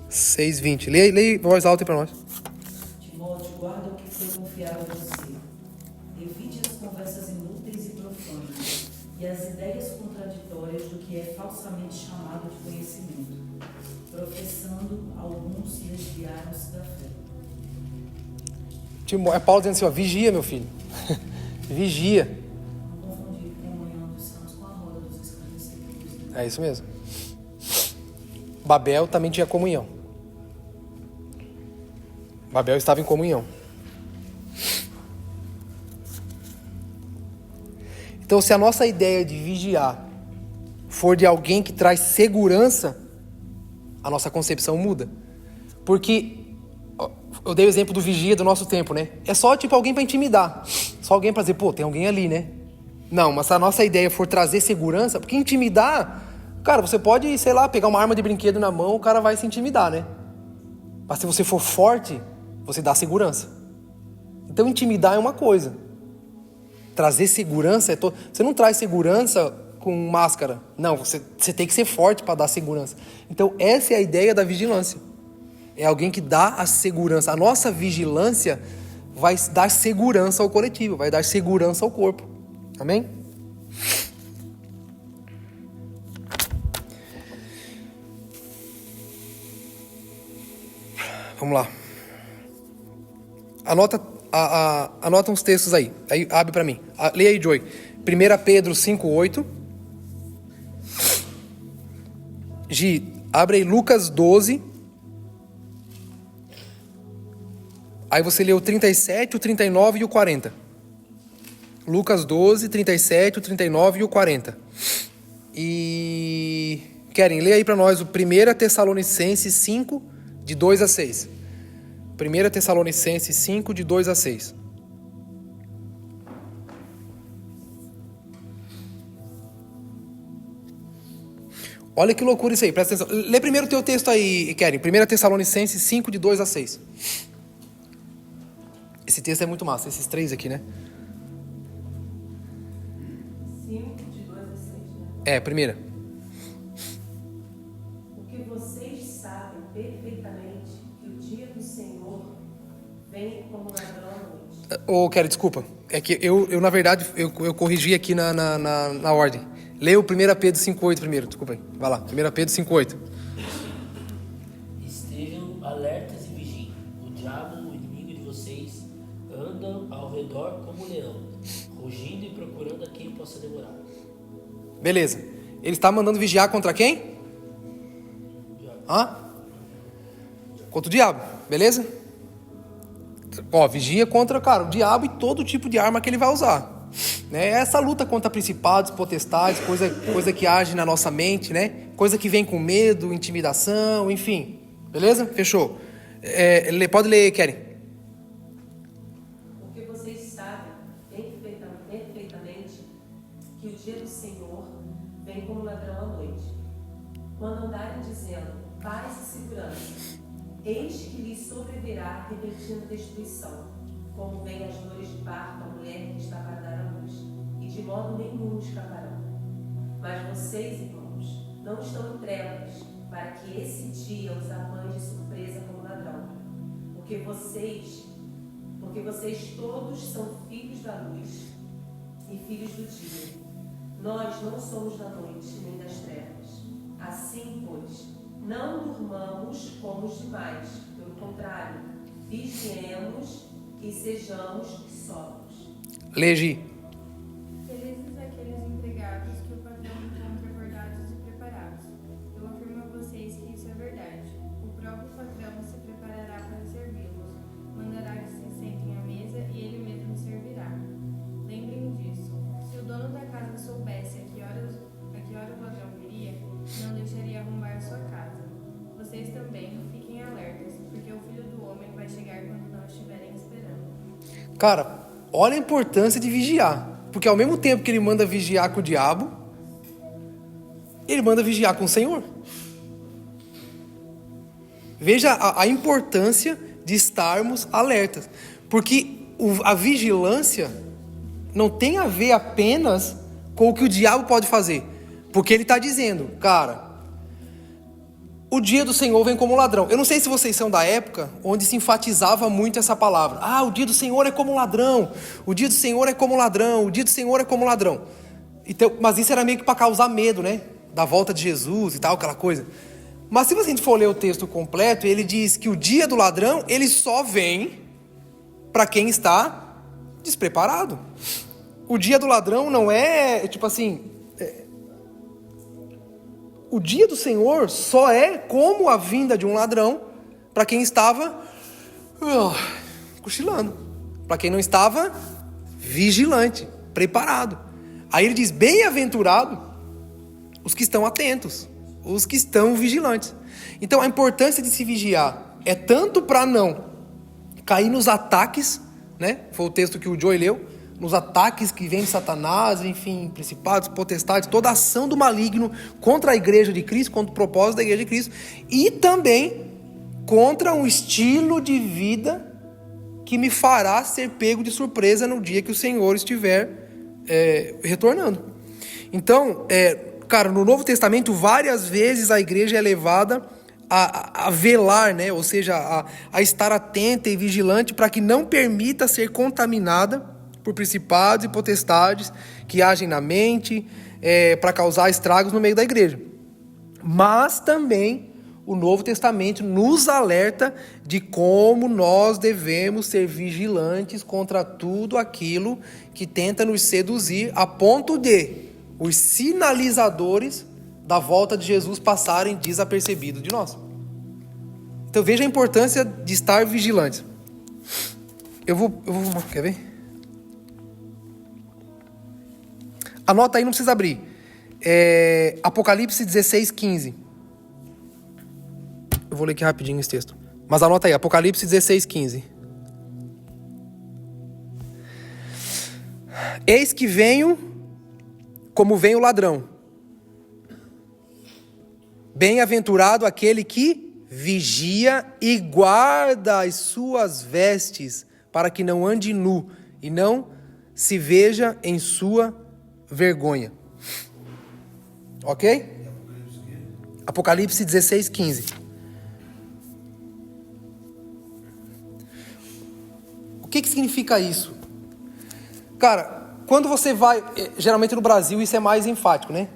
Speaker 1: 6:20. Leia em voz alta aí para nós.
Speaker 5: Timóteo, guarda o que foi confiado a você. Evite as conversas inúteis e profanas e as ideias contraditórias do que é falsamente chamado de conhecimento, professando alguns desviaram-se da fé.
Speaker 1: É Paulo dizendo assim, ó, vigia, meu filho. Vigia.
Speaker 5: Não confundir comunhão dos santos com a roda dos escarnecedores.
Speaker 1: É isso mesmo. Babel também tinha comunhão. Babel estava em comunhão. Então, se a nossa ideia de vigiar for de alguém que traz segurança, a nossa concepção muda. Porque eu dei o exemplo do vigia do nosso tempo, né? É só tipo alguém para intimidar. Só alguém para dizer, pô, tem alguém ali, né? Não, mas se a nossa ideia for trazer segurança, porque intimidar, cara, você pode, sei lá, pegar uma arma de brinquedo na mão, o cara vai se intimidar, né? Mas se você for forte, você dá segurança. Então intimidar é uma coisa. Trazer segurança é Você não traz segurança com máscara. Não, você tem que ser forte para dar segurança. Então essa é a ideia da vigilância. É alguém que dá a segurança. A nossa vigilância vai dar segurança ao coletivo, vai dar segurança ao corpo. Amém? Vamos lá. Anota uns textos aí. Aí abre para mim. Leia aí, Joey. 1 Pedro 5:8. Gi, abre aí Lucas 12. Aí você lê o 37, o 39 e o 40. Lucas 12, 37, o 39 e o 40. E... Querem, lê aí para nós o 1 Tessalonicenses 5, de 2 a 6. 1 Tessalonicenses 5, de 2 a 6. Olha que loucura isso aí, presta atenção. Lê primeiro o teu texto aí, Keren. 1 Tessalonicenses 5, de 2 a 6. Esse texto é muito massa, esses 3 aqui, né?
Speaker 6: 5, de 2 a 6, né?
Speaker 1: É, primeira.
Speaker 6: Porque vocês sabem perfeitamente que o dia do Senhor vem como ladrão à noite.
Speaker 1: Ô, Keren, desculpa. É que eu na verdade, eu corrigi aqui na ordem. Lê o 1 Pedro 5,8 primeiro, desculpa aí. Vai lá, 1 Pedro 5,8.
Speaker 7: Estejam alertas e vigiem. O diabo, o inimigo de vocês, anda ao redor como um leão, rugindo e procurando a quem possa devorar.
Speaker 1: Beleza. Ele está mandando vigiar contra quem? Hã? Contra o diabo, beleza? Ó, vigia contra, cara, o diabo e todo tipo de arma que ele vai usar. Né? Essa luta contra principados, potestades, coisa que age na nossa mente, né? Coisa que vem com medo, intimidação, enfim. Beleza? Fechou. Pode ler, Keren.
Speaker 6: Porque vocês sabem perfeitamente que o dia do Senhor vem como ladrão à noite. Quando andarem dizendo paz e segurança, eis que lhes sobrevirá repentina destruição, como vem as dores de parto à mulher que está para dar à luz, e de modo nenhum escaparão. Mas vocês, irmãos, não estão em trevas, para que esse dia os apanhe de surpresa como ladrão. Porque vocês todos são filhos da luz e filhos do dia. Nós não somos da noite nem das trevas. Assim, pois, não durmamos como os demais. Pelo contrário, vigiemos e sejamos sóbrios.
Speaker 1: Legi.
Speaker 8: Felizes aqueles empregados que o patrão encontra acordados e preparados. Eu afirmo a vocês que isso é verdade. O próprio patrão se preparará para servi-los, mandará que se sentem à mesa e ele mesmo servirá. Lembrem disso. Se o dono da casa soubesse a que hora o ladrão viria, não deixaria arrombar sua casa. Vocês também fiquem alertas, porque o Filho do Homem vai chegar quando não estiverem esperando.
Speaker 1: Cara, olha a importância de vigiar. Porque ao mesmo tempo que ele manda vigiar com o diabo, ele manda vigiar com o Senhor. Veja a importância de estarmos alertas. Porque a vigilância não tem a ver apenas com o que o diabo pode fazer. Porque ele está dizendo, cara, o dia do Senhor vem como ladrão. Eu não sei se vocês são da época onde se enfatizava muito essa palavra. Ah, o dia do Senhor é como ladrão. O dia do Senhor é como ladrão. O dia do Senhor é como ladrão. Então, mas isso era meio que para causar medo, né? Da volta de Jesus e tal, aquela coisa. Mas se a gente for ler o texto completo, ele diz que o dia do ladrão, ele só vem para quem está despreparado. O dia do ladrão não é, tipo assim... O dia do Senhor só é como a vinda de um ladrão para quem estava cochilando. Para quem não estava vigilante, preparado. Aí ele diz, bem-aventurado os que estão atentos, os que estão vigilantes. Então a importância de se vigiar é tanto para não cair nos ataques, né? Foi o texto que o Joey leu, nos ataques que vêm de Satanás, enfim, principados, potestades, toda a ação do maligno contra a igreja de Cristo, contra o propósito da igreja de Cristo, e também contra um estilo de vida que me fará ser pego de surpresa no dia que o Senhor estiver retornando. Então, cara, no Novo Testamento, várias vezes a igreja é levada a velar, né? Ou seja, a estar atenta e vigilante para que não permita ser contaminada por principados e potestades que agem na mente para causar estragos no meio da igreja. Mas também o Novo Testamento nos alerta de como nós devemos ser vigilantes contra tudo aquilo que tenta nos seduzir, a ponto de os sinalizadores da volta de Jesus passarem desapercebidos de nós. Então veja a importância de estar vigilantes. Eu vou quer ver? Anota aí, não precisa abrir. Apocalipse 16, 15. Eu vou ler aqui rapidinho esse texto. Mas anota aí, Apocalipse 16, 15. Eis que venho como vem o ladrão. Bem-aventurado aquele que vigia e guarda as suas vestes, para que não ande nu e não se veja em sua vergonha. Ok? Apocalipse 16, 15. O que significa isso? Cara, quando você vai... Geralmente no Brasil isso é mais enfático, né?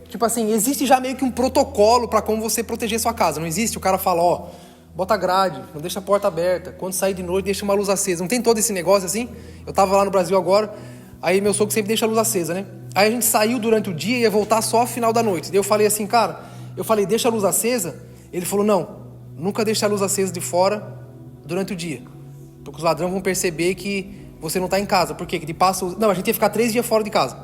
Speaker 1: Tipo assim, existe já meio que um protocolo para como você proteger sua casa. Não existe? O cara fala, ó, bota grade, não deixa a porta aberta. Quando sair de noite, deixa uma luz acesa. Não tem todo esse negócio assim? Eu tava lá no Brasil agora, aí meu sogro sempre deixa a luz acesa, né? Aí a gente saiu durante o dia e ia voltar só ao final da noite. Daí eu falei assim, cara, deixa a luz acesa? Ele falou, não, nunca deixa a luz acesa de fora durante o dia. Porque os ladrões vão perceber que você não tá em casa. Por quê? Que de passo... Não, a gente ia ficar 3 dias fora de casa.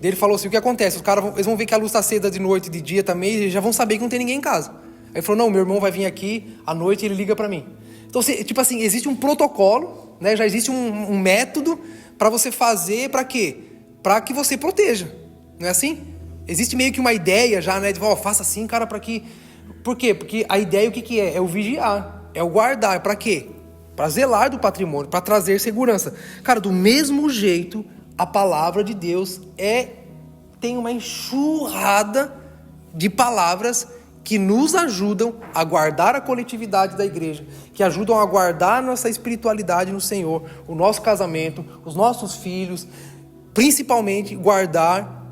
Speaker 1: Daí ele falou assim, o que acontece? Os caras eles vão ver que a luz tá acesa de noite e de dia também, e já vão saber que não tem ninguém em casa. Aí ele falou, não, meu irmão vai vir aqui à noite e ele liga pra mim. Então, tipo assim, existe um protocolo, né? Já existe um método para você fazer, para quê? Para que você proteja. Não é assim? Existe meio que uma ideia já, né? De, faça assim, cara, para que... Por quê? Porque a ideia, o que é? É o vigiar, é o guardar. Para quê? Para zelar do patrimônio, para trazer segurança. Cara, do mesmo jeito, a palavra de Deus tem uma enxurrada de palavras que nos ajudam a guardar a coletividade da igreja, que ajudam a guardar nossa espiritualidade no Senhor, o nosso casamento, os nossos filhos, principalmente guardar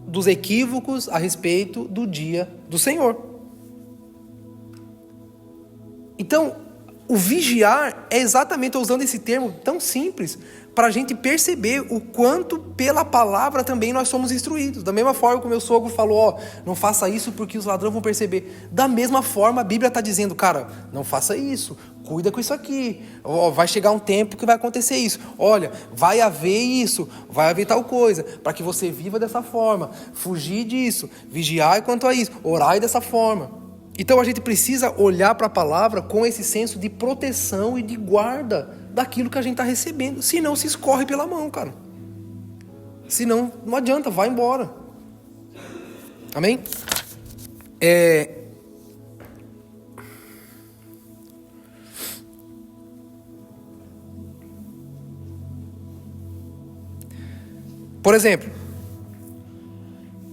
Speaker 1: dos equívocos a respeito do dia do Senhor. Então, o vigiar é exatamente, usando esse termo tão simples, para a gente perceber o quanto pela palavra também nós somos instruídos. Da mesma forma que o meu sogro falou, não faça isso porque os ladrões vão perceber. Da mesma forma a Bíblia está dizendo, cara, não faça isso, cuida com isso aqui. Vai chegar um tempo que vai acontecer isso. Olha, vai haver isso, vai haver tal coisa, para que você viva dessa forma, fugir disso, vigiar quanto a isso, orar dessa forma. Então a gente precisa olhar para a palavra com esse senso de proteção e de guarda daquilo que a gente está recebendo. Senão se escorre pela mão, cara. Senão não adianta, vai embora. Amém? Por exemplo,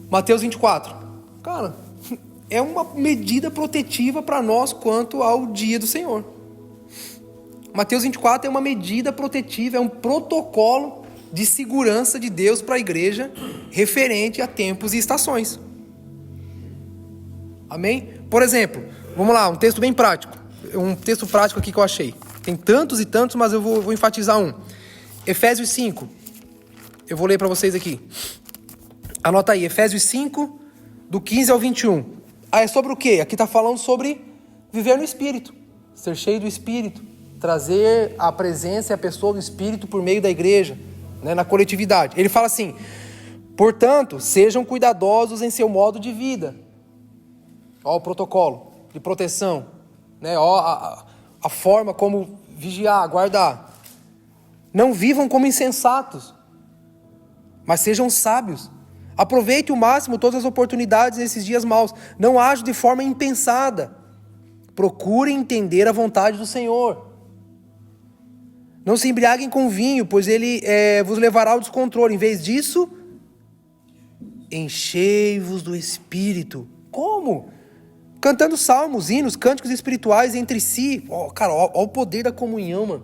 Speaker 1: Mateus 24. Cara, é uma medida protetiva para nós quanto ao dia do Senhor. Mateus 24 é uma medida protetiva, é um protocolo de segurança de Deus para a igreja referente a tempos e estações. Amém? Por exemplo, vamos lá, um texto bem prático. Um texto prático aqui que eu achei. Tem tantos e tantos, mas eu vou enfatizar um. Efésios 5. Eu vou ler para vocês aqui. Anota aí, Efésios 5, do 15 ao 21. É sobre o quê? Aqui está falando sobre viver no Espírito, ser cheio do Espírito, trazer a presença e a pessoa do Espírito por meio da igreja, né, na coletividade. Ele fala assim, portanto, sejam cuidadosos em seu modo de vida. Ó o protocolo de proteção, né? Ó a forma como vigiar, guardar. Não vivam como insensatos, mas sejam sábios. Aproveite o máximo todas as oportunidades nesses dias maus. Não age de forma impensada. Procure entender a vontade do Senhor. Não se embriaguem com vinho, pois ele vos levará ao descontrole. Em vez disso, enchei-vos do Espírito. Como? Cantando salmos, hinos, cânticos espirituais entre si. Cara, ó o poder da comunhão, mano.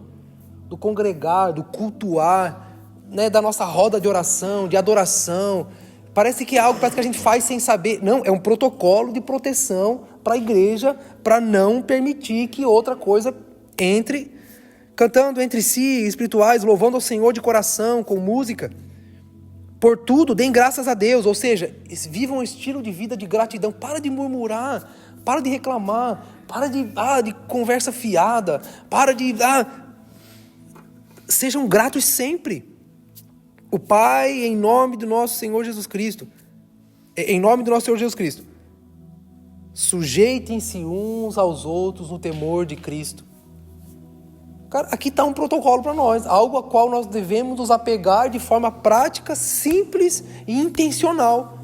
Speaker 1: Do congregar, do cultuar, né, da nossa roda de oração, de adoração. Parece que é algo que a gente faz sem saber. Não, é um protocolo de proteção para a igreja, para não permitir que outra coisa entre, cantando entre si, espirituais, louvando ao Senhor de coração, com música. Por tudo, deem graças a Deus, ou seja, vivam um estilo de vida de gratidão. Para de murmurar, para de reclamar, para de conversa fiada, para de... sejam gratos sempre. O Pai, em nome do nosso Senhor Jesus Cristo, sujeitem-se uns aos outros no temor de Cristo. Cara, aqui está um protocolo para nós, algo a qual nós devemos nos apegar de forma prática, simples e intencional.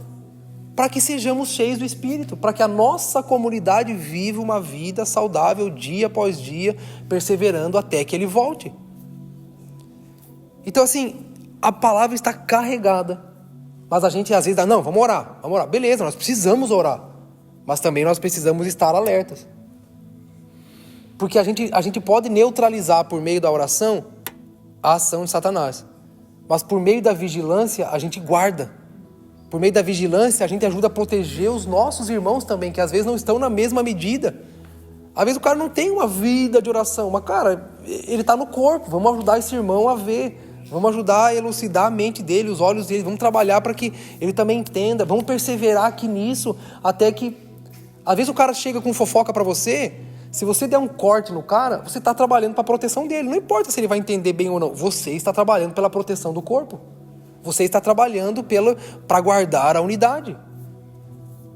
Speaker 1: para que sejamos cheios do Espírito, para que a nossa comunidade viva uma vida saudável dia após dia, perseverando até que Ele volte. Então assim, a palavra está carregada, mas a gente às vezes dá, não, vamos orar. Beleza, nós precisamos orar, mas também nós precisamos estar alertas. Porque a gente pode neutralizar por meio da oração a ação de Satanás, mas por meio da vigilância a gente guarda. Por meio da vigilância, a gente ajuda a proteger os nossos irmãos também, que às vezes não estão na mesma medida. Às vezes o cara não tem uma vida de oração, mas cara, ele está no corpo. Vamos ajudar esse irmão a ver. Vamos ajudar a elucidar a mente dele, os olhos dele. Vamos trabalhar para que ele também entenda. Vamos perseverar aqui nisso, até que... Às vezes o cara chega com fofoca para você, se você der um corte no cara, você está trabalhando para a proteção dele. Não importa se ele vai entender bem ou não. Você está trabalhando pela proteção do corpo. Você está trabalhando para guardar a unidade.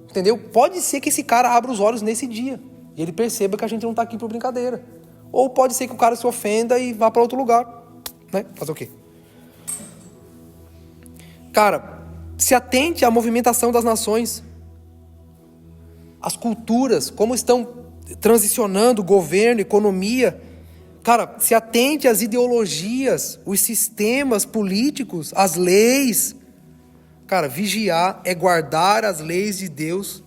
Speaker 1: Entendeu? Pode ser que esse cara abra os olhos nesse dia e ele perceba que a gente não está aqui por brincadeira. Ou pode ser que o cara se ofenda e vá para outro lugar. Né? Fazer o quê? Cara, se atente à movimentação das nações. As culturas, como estão transicionando governo, economia. Cara, se atente às ideologias, os sistemas políticos, as leis. Cara, vigiar é guardar as leis de Deus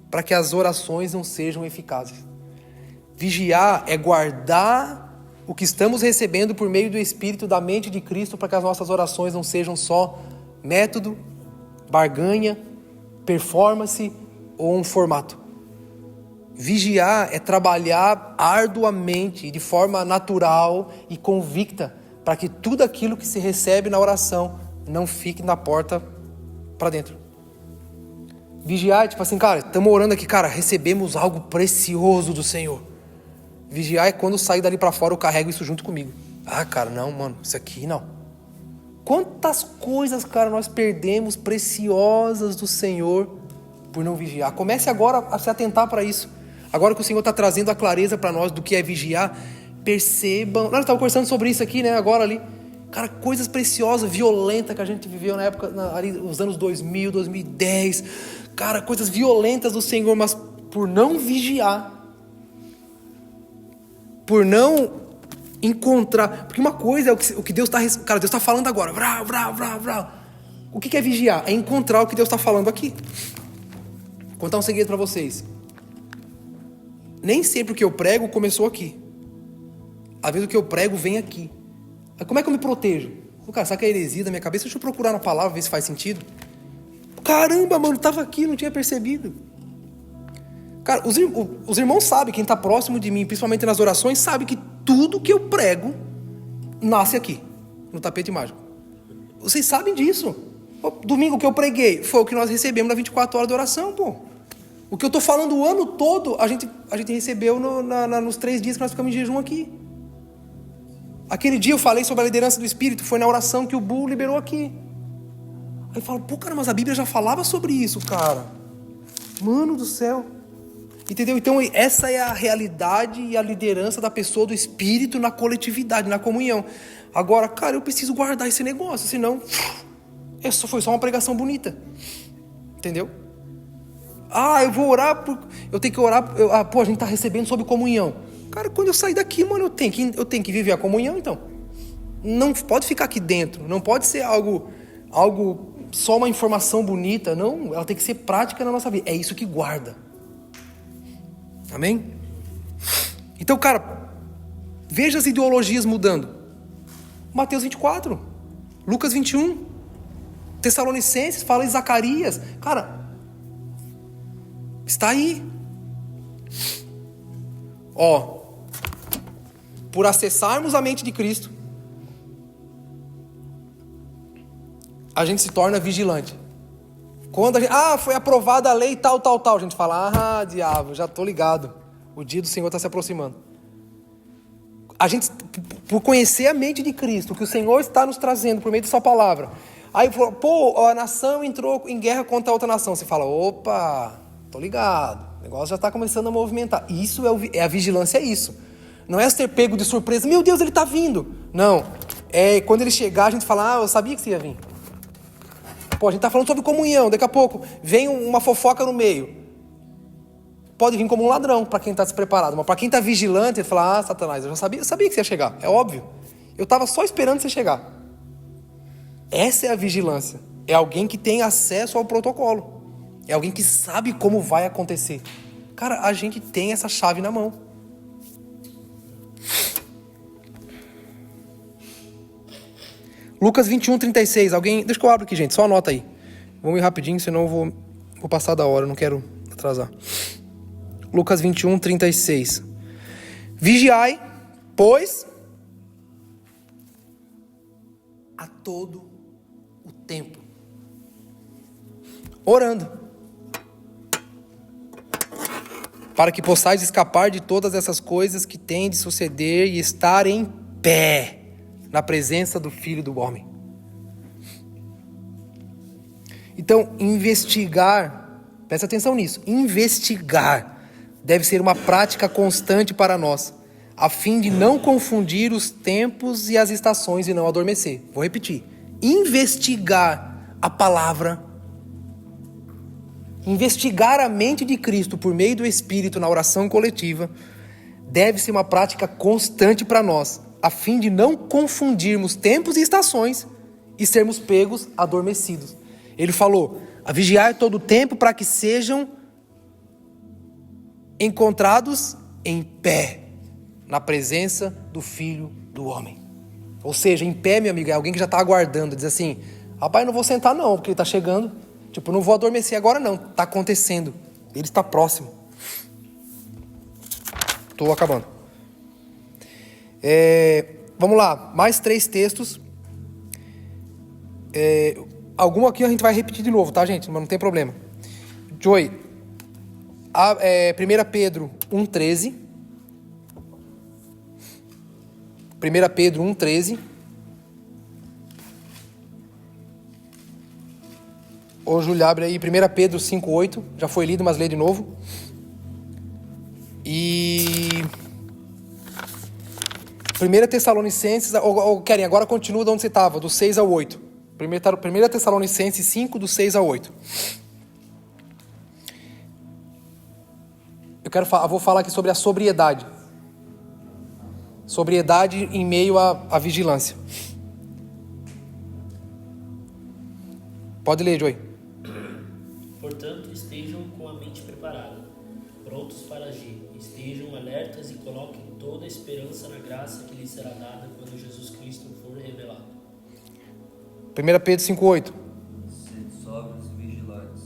Speaker 1: para que as orações não sejam eficazes. Vigiar é guardar o que estamos recebendo por meio do Espírito da mente de Cristo para que as nossas orações não sejam só método, barganha, performance ou um formato. Vigiar é trabalhar arduamente, de forma natural e convicta, para que tudo aquilo que se recebe na oração não fique na porta para dentro. Vigiar é tipo assim, cara, estamos orando aqui, cara, recebemos algo precioso do Senhor. Vigiar é quando sair dali para fora eu carrego isso junto comigo. Ah, cara, não, mano, isso aqui não. Quantas coisas, cara, nós perdemos preciosas do Senhor por não vigiar. Comece agora a se atentar para isso. Agora que o Senhor está trazendo a clareza para nós do que é vigiar, percebam. Nós estávamos conversando sobre isso aqui, né? Agora ali. Cara, coisas preciosas, violentas que a gente viveu na época, ali, nos anos 2000, 2010. Cara, coisas violentas do Senhor, mas por não vigiar, por não encontrar. Porque uma coisa é o que Deus está... Cara, Deus está falando agora. Vrá, vrá, vrá, vrá. O que é vigiar? É encontrar o que Deus está falando aqui. Vou contar um segredo para vocês. Nem sempre o que eu prego começou aqui. Às vezes o que eu prego vem aqui. Como é que eu me protejo? Cara, sabe que é heresia da minha cabeça? Deixa eu procurar na palavra, ver se faz sentido. Caramba, mano, estava aqui, não tinha percebido. Cara, os irmãos sabem, quem está próximo de mim, principalmente nas orações, sabe que tudo que eu prego nasce aqui, no tapete mágico. Vocês sabem disso. Domingo que eu preguei foi o que nós recebemos na 24 horas de oração, pô. O que eu estou falando o ano todo, a gente recebeu nos 3 dias que nós ficamos em jejum aqui. Aquele dia eu falei sobre a liderança do Espírito, foi na oração que o Bu liberou aqui. Aí eu falo, pô, cara, mas a Bíblia já falava sobre isso, cara. Mano do céu. Entendeu? Então essa é a realidade e a liderança da pessoa do Espírito na coletividade, na comunhão. Agora, cara, eu preciso guardar esse negócio, senão foi só uma pregação bonita. Entendeu? Ah, eu vou orar, eu tenho que orar, a gente está recebendo sobre comunhão. Cara, quando eu sair daqui, mano, eu tenho que viver a comunhão, então. Não pode ficar aqui dentro, não pode ser algo só uma informação bonita, não, ela tem que ser prática na nossa vida. É isso que guarda. Amém? Então, cara, veja as ideologias mudando. Mateus 24, Lucas 21, Tessalonicenses, fala em Zacarias. Cara, está aí. Por acessarmos a mente de Cristo, a gente se torna vigilante. Quando a gente, foi aprovada a lei tal, a gente fala, diabo, já estou ligado. O dia do Senhor está se aproximando. A gente, por conhecer a mente de Cristo, o que o Senhor está nos trazendo por meio de sua palavra. Aí, a nação entrou em guerra contra a outra nação. Você fala, opa, estou ligado. O negócio já está começando a movimentar. Isso a vigilância, é isso. Não é ser pego de surpresa. Meu Deus, ele está vindo. Não. É quando ele chegar, a gente fala, eu sabia que você ia vir. Pô, a gente tá falando sobre comunhão, daqui a pouco vem uma fofoca no meio. Pode vir como um ladrão para quem está despreparado, mas para quem está vigilante, ele fala: ah, Satanás, eu sabia que você ia chegar, é óbvio. Eu estava só esperando você chegar. Essa é a vigilância. É alguém que tem acesso ao protocolo. É alguém que sabe como vai acontecer. Cara, a gente tem essa chave na mão. Lucas 21:36. Alguém... Deixa que eu abro aqui, gente. Só anota aí. Vamos ir rapidinho, senão eu vou passar da hora. Eu não quero atrasar. Lucas 21:36. Vigiai, pois, a todo o tempo, orando, para que possais escapar de todas essas coisas que têm de suceder e estar em pé na presença do Filho do Homem. Então, investigar, presta atenção nisso, investigar deve ser uma prática constante para nós, a fim de não confundir os tempos e as estações e não adormecer. Vou repetir. Investigar a palavra, investigar a mente de Cristo por meio do Espírito na oração coletiva, deve ser uma prática constante para nós, a fim de não confundirmos tempos e estações e sermos pegos adormecidos. Ele falou: a vigiar todo o tempo para que sejam encontrados em pé na presença do Filho do Homem. Ou seja, em pé, meu amigo, é alguém que já está aguardando, diz assim: rapaz, não vou sentar não, porque ele está chegando. Tipo, não vou adormecer agora não, está acontecendo. Ele está próximo. Estou acabando. Vamos lá, mais 3 textos. Algum aqui a gente vai repetir de novo, tá, gente? Mas não tem problema. Joey, 1 Pedro 1,13. 1 Pedro 1,13. Ô, Júlio, abre aí 1 Pedro 5,8. Já foi lido, mas lê de novo. E 1 Tessalonicenses... Ou Keren, agora continua de onde você estava, do 6 ao 8. 1 Tessalonicenses 5, do 6 ao 8. Eu vou falar aqui sobre a sobriedade. Sobriedade em meio à vigilância. Pode ler, Joey.
Speaker 7: Portanto, estejam com a mente preparada, prontos para agir. Estejam alertas e coloquem toda a esperança na graça que lhes será dada quando Jesus Cristo for revelado.
Speaker 1: 1 Pedro 5,8.
Speaker 9: Sede sóbrios e vigilantes.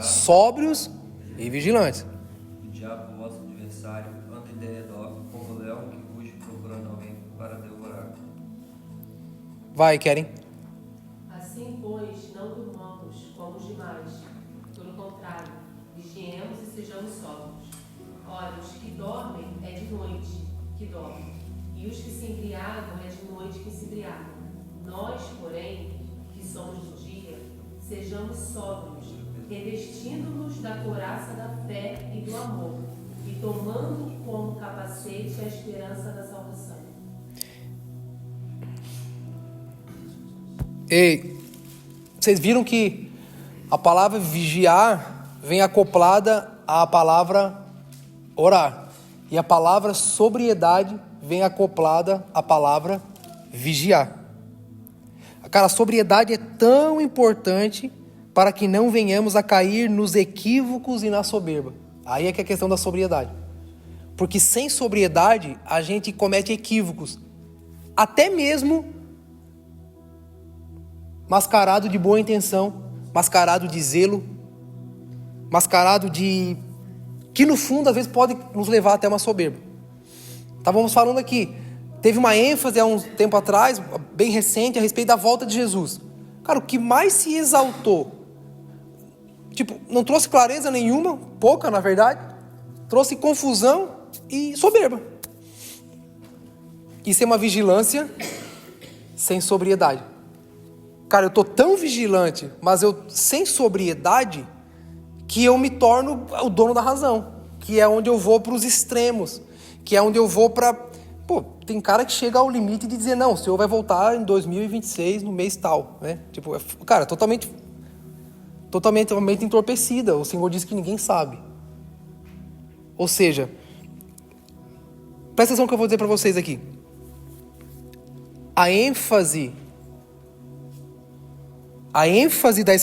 Speaker 1: Sóbrios e vigilantes.
Speaker 9: O diabo, vosso adversário, anda em derredor como leão que ruge procurando alguém para devorar.
Speaker 1: Vai, Keren.
Speaker 6: Assim, pois, não durmamos como os demais. Pelo contrário, vigiemos e sejamos sóbrios. Ora, os que dormem é de noite que dormem, e os que se embriagam é de noite que se embriagam. Nós, porém, que somos do dia, sejamos sóbrios, revestindo-nos da couraça da fé e do amor, e tomando como capacete a esperança da salvação.
Speaker 1: Ei, vocês viram que a palavra vigiar vem acoplada à palavra orar. E a palavra sobriedade vem acoplada à palavra vigiar. Cara, a sobriedade é tão importante para que não venhamos a cair nos equívocos e na soberba. Aí é que é a questão da sobriedade. Porque sem sobriedade a gente comete equívocos. Até mesmo mascarado de boa intenção, mascarado de zelo, mascarado de... que no fundo às vezes pode nos levar até uma soberba. Estávamos falando aqui, teve uma ênfase há um tempo atrás, bem recente, a respeito da volta de Jesus. Cara, o que mais se exaltou, não trouxe clareza nenhuma, pouca na verdade, trouxe confusão e soberba. Isso é uma vigilância sem sobriedade. Cara, eu estou tão vigilante, mas eu sem sobriedade, que eu me torno o dono da razão, que é onde eu vou para os extremos, que é onde eu vou para... tem cara que chega ao limite de dizer, não, o senhor vai voltar em 2026, no mês tal, né? Cara, totalmente totalmente entorpecida. O Senhor diz que ninguém sabe. Ou seja, presta atenção no que eu vou dizer para vocês aqui. A ênfase da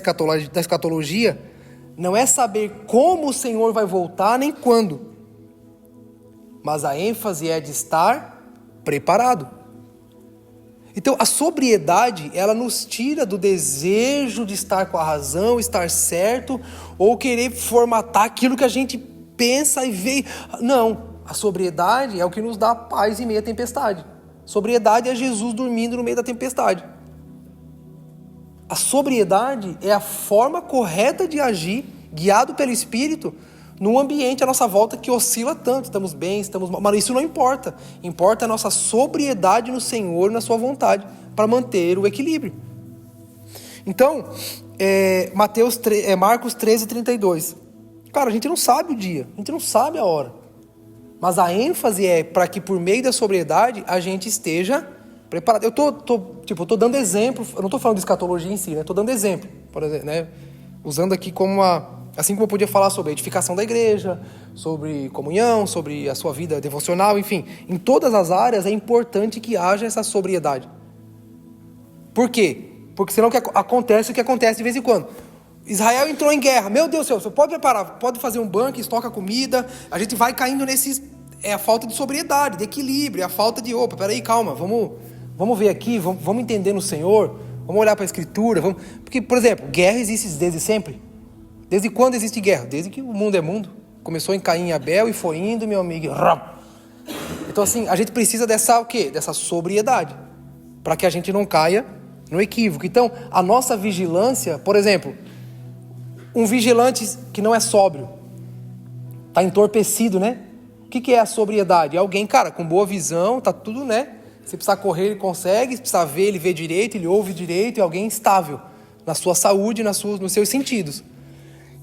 Speaker 1: escatologia não é saber como o Senhor vai voltar, nem quando. Mas a ênfase é de estar preparado. Então, a sobriedade, ela nos tira do desejo de estar com a razão, estar certo, ou querer formatar aquilo que a gente pensa e vê. Não, a sobriedade é o que nos dá paz em meio à tempestade. Sobriedade é Jesus dormindo no meio da tempestade. A sobriedade é a forma correta de agir, guiado pelo Espírito, num ambiente à nossa volta que oscila tanto. Estamos bem, estamos mal, mas isso não importa. Importa a nossa sobriedade no Senhor, na sua vontade, para manter o equilíbrio. Então, Marcos 13:32. Cara, a gente não sabe o dia, a gente não sabe a hora. Mas a ênfase é para que por meio da sobriedade a gente esteja preparado. Eu tô dando exemplo, eu não estou falando de escatologia em si, né? Estou dando exemplo, por exemplo, né? Usando aqui como assim como eu podia falar sobre a edificação da igreja, sobre comunhão, sobre a sua vida devocional, enfim. Em todas as áreas é importante que haja essa sobriedade. Por quê? Porque senão acontece o que acontece de vez em quando. Israel entrou em guerra. Meu Deus do céu, você pode preparar, pode fazer um banco, estoca comida. A gente vai caindo nesses... É a falta de sobriedade, de equilíbrio, é a falta de... Opa, peraí, calma, vamos ver aqui, vamos entender no Senhor, vamos olhar para a Escritura. Porque, por exemplo, guerra existe desde sempre. Desde quando existe guerra? Desde que o mundo é mundo. Começou em Caim e Abel e foi indo, meu amigo. Então, assim, a gente precisa dessa o quê? Dessa sobriedade, para que a gente não caia no equívoco. Então, a nossa vigilância, por exemplo, um vigilante que não é sóbrio, está entorpecido, né? O que é a sobriedade? É alguém, cara, com boa visão, tá tudo, né? Se precisar correr, ele consegue. Se precisar ver, ele vê direito, ele ouve direito. É alguém estável na sua saúde, nos seus sentidos.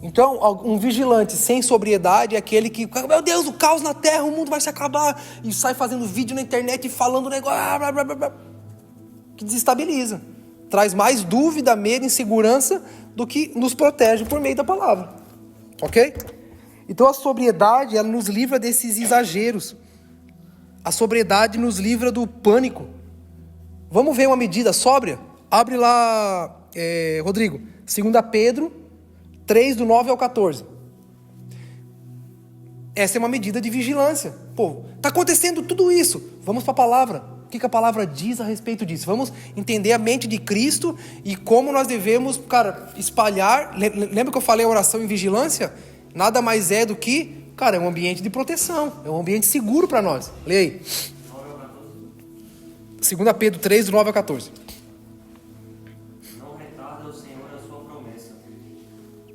Speaker 1: Então, um vigilante sem sobriedade é aquele que, meu Deus, o caos na terra, o mundo vai se acabar, e sai fazendo vídeo na internet e falando negócio, que desestabiliza. Traz mais dúvida, medo, insegurança do que nos protege por meio da palavra. Ok? Então a sobriedade, ela nos livra desses exageros. A sobriedade nos livra do pânico. Vamos ver uma medida sóbria? Abre lá, Rodrigo, 2 Pedro 3, do 9 ao 14. Essa é uma medida de vigilância. Pô, está acontecendo tudo isso. Vamos para a palavra. O que a palavra diz a respeito disso? Vamos entender a mente de Cristo e como nós devemos, cara, espalhar. Lembra que eu falei a oração em vigilância? Nada mais é do que, cara, é um ambiente de proteção. É um ambiente seguro para nós. Leia aí. 2 Pedro 3, do 9 ao 14.
Speaker 3: Não retarda o Senhor a sua promessa,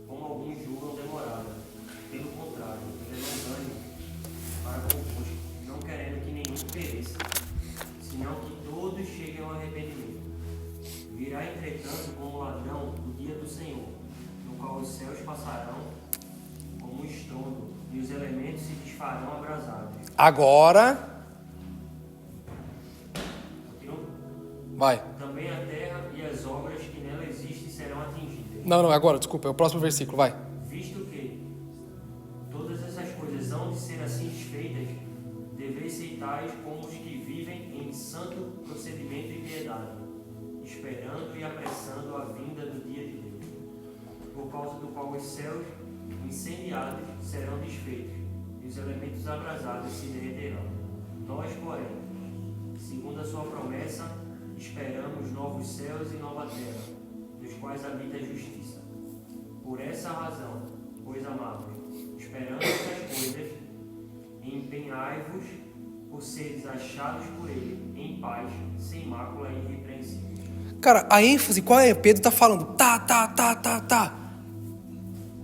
Speaker 3: como alguns julgam demorada. Pelo contrário, ele é longânimo para convosco, não querendo que nenhum pereça, senão que todos cheguem ao arrependimento. Virá, entretanto, como ladrão o dia do Senhor, no qual os céus passarão como um estrondo, e os elementos se desfarão abrasados.
Speaker 1: Agora... Vai.
Speaker 3: Também a terra e as obras que nela existem serão atingidas.
Speaker 1: Não, agora, desculpa, é o próximo versículo, vai.
Speaker 3: Visto que todas essas coisas hão de ser assim desfeitas, deveis ser tais como os que vivem em santo procedimento e piedade, esperando e apressando a vinda do dia de Deus, por causa do qual os céus incendiados serão desfeitos, e os elementos abrasados se derreterão. Nós, porém, segundo a sua promessa, esperamos novos céus e nova terra, nos quais habita a justiça. Por essa razão, pois amados, esperando essas coisas, empenhai-vos por seres achados por ele em paz, sem mácula e irrepreensíveis.
Speaker 1: Cara, a ênfase, qual é? Pedro está falando, tá.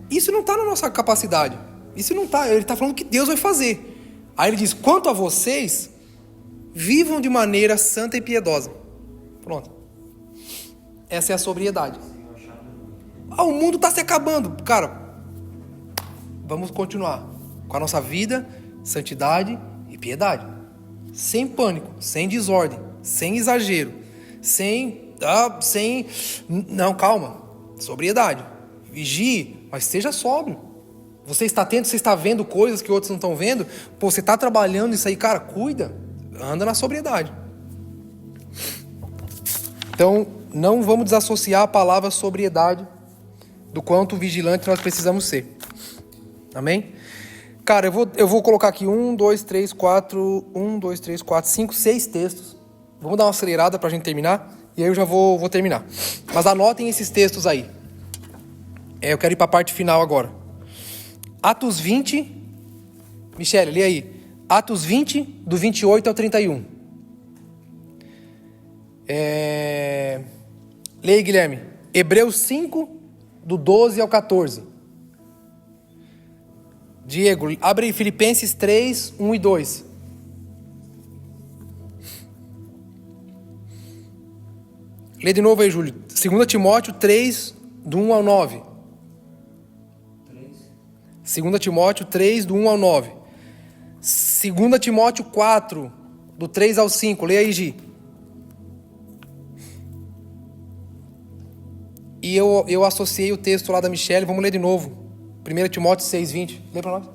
Speaker 1: Isso não está na nossa capacidade. Isso não está. Ele está falando que Deus vai fazer. Aí ele diz, quanto a vocês, vivam de maneira santa e piedosa. Pronto. Essa é a sobriedade. O mundo está se acabando. Cara, vamos continuar com a nossa vida, santidade e piedade. Sem pânico, sem desordem, sem exagero, sem... Não, calma. Sobriedade. vigie, mas seja sóbrio. Você está atento, você está vendo coisas que outros não estão vendo. Pô, você está trabalhando isso aí, cara, cuida. Anda na sobriedade. Então, não vamos desassociar a palavra sobriedade do quanto vigilante nós precisamos ser. Amém? Cara, eu vou colocar aqui 5, 6 textos. Vamos dar uma acelerada para a gente terminar. E aí eu já vou terminar. Mas anotem esses textos aí. Eu quero ir para a parte final agora. Atos 20. Michele, lê aí. Atos 20, do 28 ao 31. Lê aí, Guilherme. Hebreus 5, do 12 ao 14. Diego, abre aí Filipenses 3, 1 e 2. Lê de novo aí, Júlio. 2 Timóteo 3, do 1 ao 9. 2 Timóteo 3, do 1 ao 9. 2 Timóteo 4, do 3 ao 5. Lê aí, Gi. E eu associei o texto lá da Michelle. Vamos ler de novo. 1 Timóteo 6, 20. Lê para nós.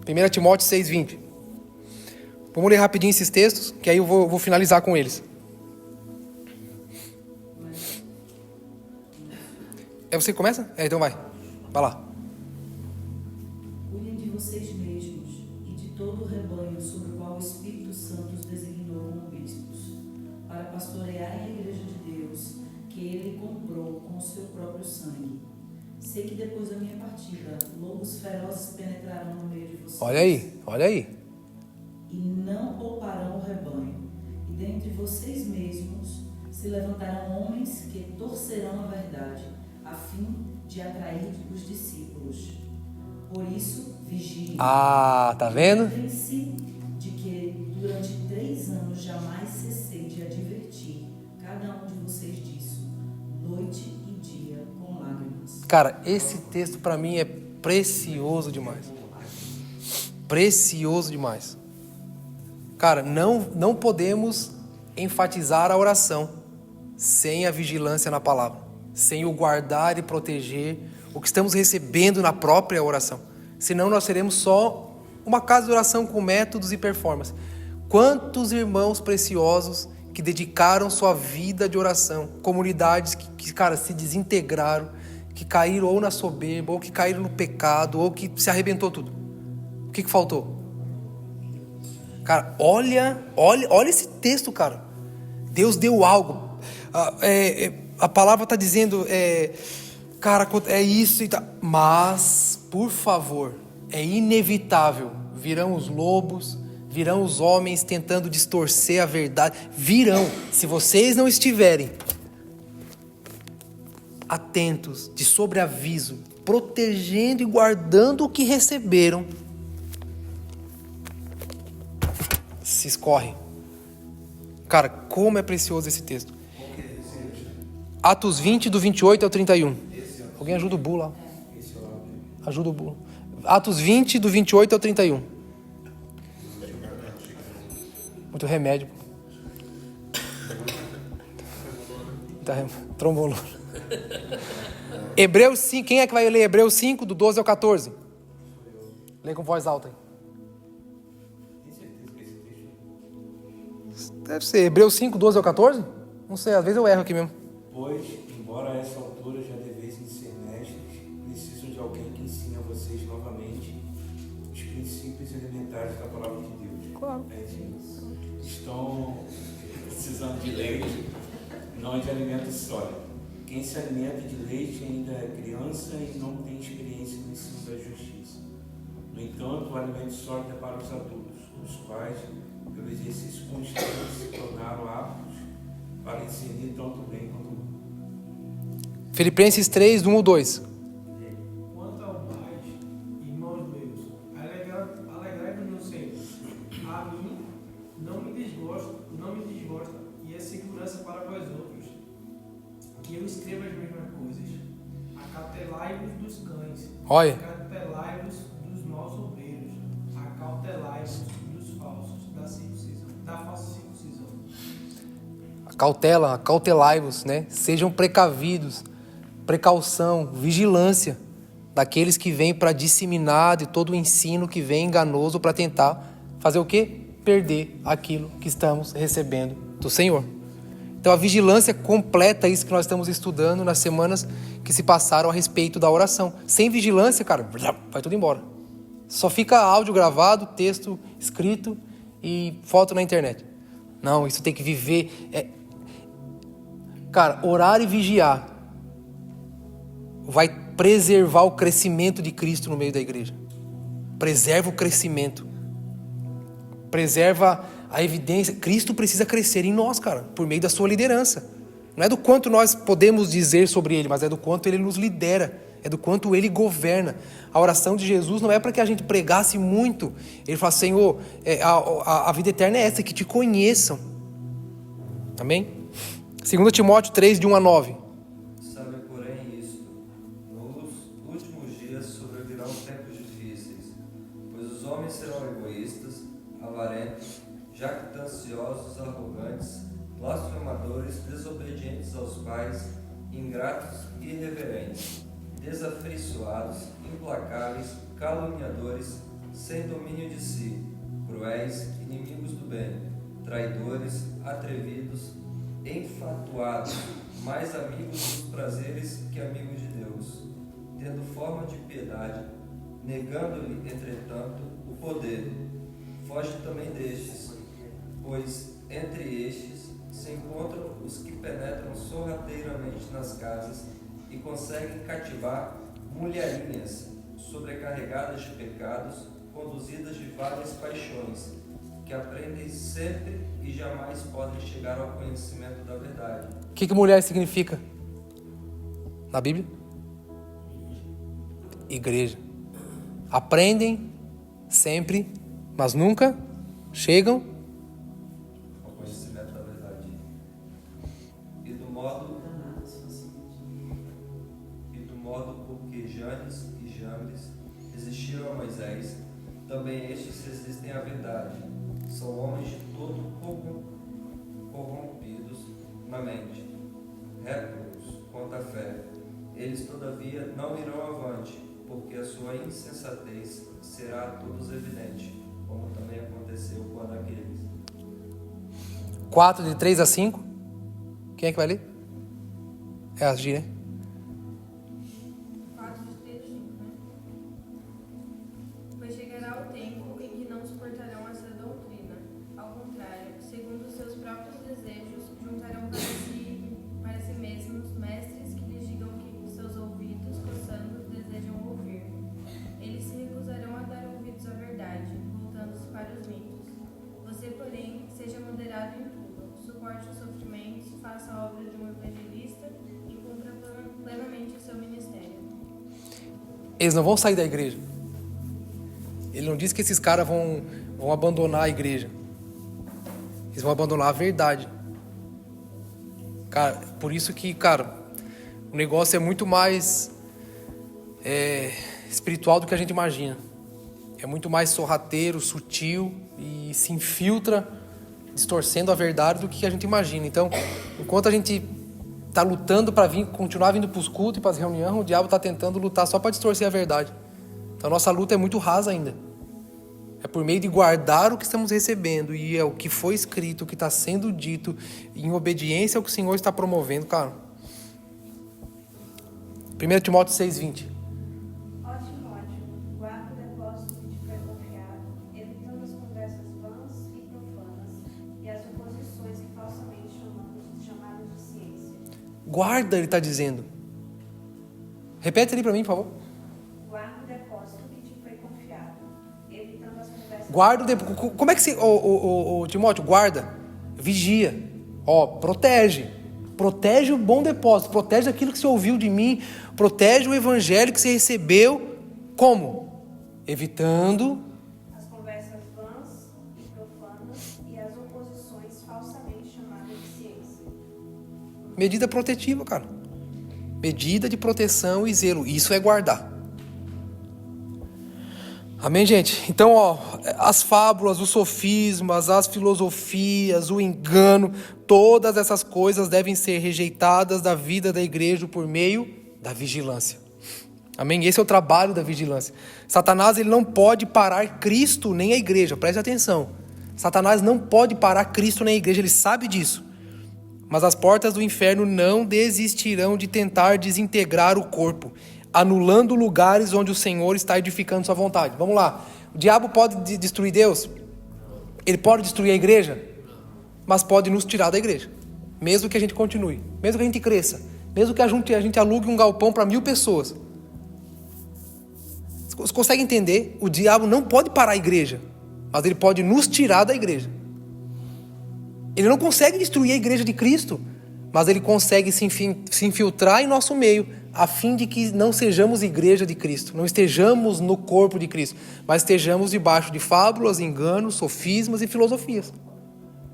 Speaker 1: 1 Timóteo 6, 20. Vamos ler rapidinho esses textos, que aí eu vou finalizar com eles. Você que começa? Então vai. Vai lá.
Speaker 5: Cuidem de vocês mesmos e de todo o rebanho sobre o qual o Espírito Santo os designou como bispos, para pastorearem a igreja de Deus, que ele comprou com o seu próprio sangue. Sei que depois da minha partida, lobos ferozes penetrarão no meio de vocês.
Speaker 1: Olha aí.
Speaker 5: E não pouparão o rebanho. E dentre vocês mesmos se levantarão homens que torcerão a verdade, a fim de atrair os discípulos. Por isso, vigiem.
Speaker 1: Tá vendo?
Speaker 5: Lembrem-se de que durante 3 anos jamais cessei de advertir cada um de vocês disso, noite e dia, com lágrimas.
Speaker 1: Cara, esse texto para mim é precioso demais. Precioso demais. Cara, não podemos enfatizar a oração sem a vigilância na palavra, sem o guardar e proteger o que estamos recebendo na própria oração. Senão nós seremos só uma casa de oração com métodos e performance. Quantos irmãos preciosos que dedicaram sua vida de oração, comunidades que cara, se desintegraram, que caíram ou na soberba, ou que caíram no pecado, ou que se arrebentou tudo. O que faltou? Cara, olha esse texto, cara. Deus deu algo. A palavra está dizendo, cara, é isso e tá. Mas, por favor, é inevitável. Virão os lobos, virão os homens tentando distorcer a verdade. Virão. Se vocês não estiverem atentos, de sobreaviso, protegendo e guardando o que receberam, se escorre. Cara, como é precioso esse texto. Atos 20, do 28 ao 31. Alguém ajuda o Bu lá. Ajuda o Bu. Atos 20, do 28 ao 31. Muito remédio. Trombolona. Hebreus 5. Quem é que vai ler Hebreus 5, do 12 ao 14? Lê com voz alta aí. Deve ser Hebreus 5, 12 ao 14? Não sei, às vezes eu erro aqui mesmo.
Speaker 10: Pois, embora a essa altura já devessem ser mestres, preciso de alguém que ensine a vocês novamente os princípios elementares da palavra de Deus.
Speaker 1: Claro.
Speaker 10: Estão precisando de leite, não de alimento sólido. Quem se alimenta de leite ainda é criança e não tem experiência no ensino da justiça. No entanto, o alimento sólido é para os adultos, os quais, pelo exercício constante, se tornaram aptos para discernir tanto o bem quanto o mal.
Speaker 1: Filipenses 3, do 1 ao 2.
Speaker 4: Quanto ao mais, irmãos meus, alegrai-vos no Senhor. A mim não me desgosta e é segurança para vós outros, que eu escreva as mesmas coisas. Acautelai-vos dos cães.
Speaker 1: Olha.
Speaker 4: Acautelai-vos dos maus obreiros. Acautelai-vos dos falsos, da falsa circuncisão.
Speaker 1: Cautelai-vos, né? Sejam precavidos. precaução, vigilância daqueles que vêm para disseminar de todo o ensino que vem enganoso para tentar fazer o quê? Perder aquilo que estamos recebendo do Senhor. Então a vigilância completa isso que nós estamos estudando nas semanas que se passaram a respeito da oração. Sem vigilância, cara, vai tudo embora. Só fica áudio gravado, texto escrito e foto na internet. Não, isso tem que viver. Cara, orar e vigiar vai preservar o crescimento de Cristo no meio da igreja. Preserva o crescimento. Preserva a evidência. Cristo precisa crescer em nós, cara, por meio da sua liderança. Não é do quanto nós podemos dizer sobre ele, mas é do quanto ele nos lidera. É do quanto ele governa. A oração de Jesus não é para que a gente pregasse muito. Ele fala, Senhor, a vida eterna é essa, que te conheçam. Amém? 2 Timóteo 3, de 1 a 9.
Speaker 9: Sabe, porém, isto: nos últimos dias sobrevirão tempos difíceis, pois os homens serão egoístas, avarentos, jactanciosos, arrogantes, blasfemadores, desobedientes aos pais, ingratos e irreverentes, desafeiçoados, implacáveis, caluniadores, sem domínio de si, cruéis, inimigos do bem, traidores, atrevidos, enfatuados, mais amigos dos prazeres que amigos de Deus, tendo forma de piedade, negando-lhe, entretanto, o poder. Foge também destes, pois entre estes se encontram os que penetram sorrateiramente nas casas e conseguem cativar mulherinhas sobrecarregadas de pecados, conduzidas de várias paixões, que aprendem sempre e jamais podem chegar ao conhecimento da verdade.
Speaker 1: O que mulher significa na Bíblia? Igreja. Aprendem sempre, mas nunca chegam
Speaker 9: ao conhecimento da verdade. E do modo porque Janes e Jambres resistiram a Moisés, também estes resistem à verdade. São homens de todo corrompidos na mente, réprobos quanto à fé. Eles, todavia, não irão avante, porque a sua insensatez será a todos evidente, como também aconteceu com aqueles.
Speaker 1: 4, de 3 a 5. Quem é que vai ler? É a Gi, né?
Speaker 8: 4 de 3 a 5, né? Pois chegará o tempo em que não suportarão essa doutrina. Ao contrário, segundo os seus próprios desejos, juntarão para si mesmos mestres que lhes digam que seus ouvidos, coçando, desejam ouvir. Eles se recusarão a dar ouvidos à verdade, voltando-se para os mitos. Você, porém, seja moderado em tudo, suporte os sofrimentos, faça a obra de um evangelista e cumpra plenamente o seu ministério.
Speaker 1: Eles não vão sair da igreja. Ele não diz que esses caras vão abandonar a igreja. Eles vão abandonar a verdade. Cara, por isso que, cara, o negócio é muito mais espiritual do que a gente imagina. É muito mais sorrateiro, sutil e se infiltra, distorcendo a verdade do que a gente imagina. Então, enquanto a gente está lutando para continuar vindo para os cultos e para as reuniões, o diabo está tentando lutar só para distorcer a verdade. Então, a nossa luta é muito rasa ainda. É por meio de guardar o que estamos recebendo e é o que foi escrito, o que está sendo dito, em obediência ao que o Senhor está promovendo, cara. 1 Timóteo 6:20.
Speaker 11: Ó Timóteo, guarda o depósito que te foi confiado, evitando as conversas vãs e profanas e as oposições que falsamente chamadas de ciência.
Speaker 1: Guarda, ele está dizendo. Repete ali para mim, por favor.
Speaker 11: Guarda o depósito que te foi confiado, evitando as conversas.
Speaker 1: Guarda o depósito. Como é que se... Timóteo, guarda. Vigia. Protege. Protege o bom depósito. Protege aquilo que você ouviu de mim. Protege o evangelho que você recebeu. Como? Evitando
Speaker 11: As conversas vãs e profanas e as oposições falsamente chamadas de ciência.
Speaker 1: medida protetiva, cara. Medida de proteção e zelo. Isso é guardar. Amém, gente? Então, as fábulas, os sofismas, as filosofias, o engano, todas essas coisas devem ser rejeitadas da vida da igreja por meio da vigilância. Amém? Esse é o trabalho da vigilância. Satanás, ele não pode parar Cristo nem a igreja. Preste atenção. Satanás não pode parar Cristo nem a igreja. Ele sabe disso. Mas as portas do inferno não desistirão de tentar desintegrar o corpo, anulando lugares onde o Senhor está edificando sua vontade. Vamos lá. O diabo pode destruir Deus? Ele pode destruir a igreja? Mas pode nos tirar da igreja. Mesmo que a gente continue. Mesmo que a gente cresça. Mesmo que a gente alugue um galpão para 1.000 pessoas. Você consegue entender? O diabo não pode parar a igreja, mas ele pode nos tirar da igreja. Ele não consegue destruir a igreja de Cristo, mas ele consegue se infiltrar em nosso meio, a fim de que não sejamos igreja de Cristo, não estejamos no corpo de Cristo, mas estejamos debaixo de fábulas, enganos, sofismas e filosofias.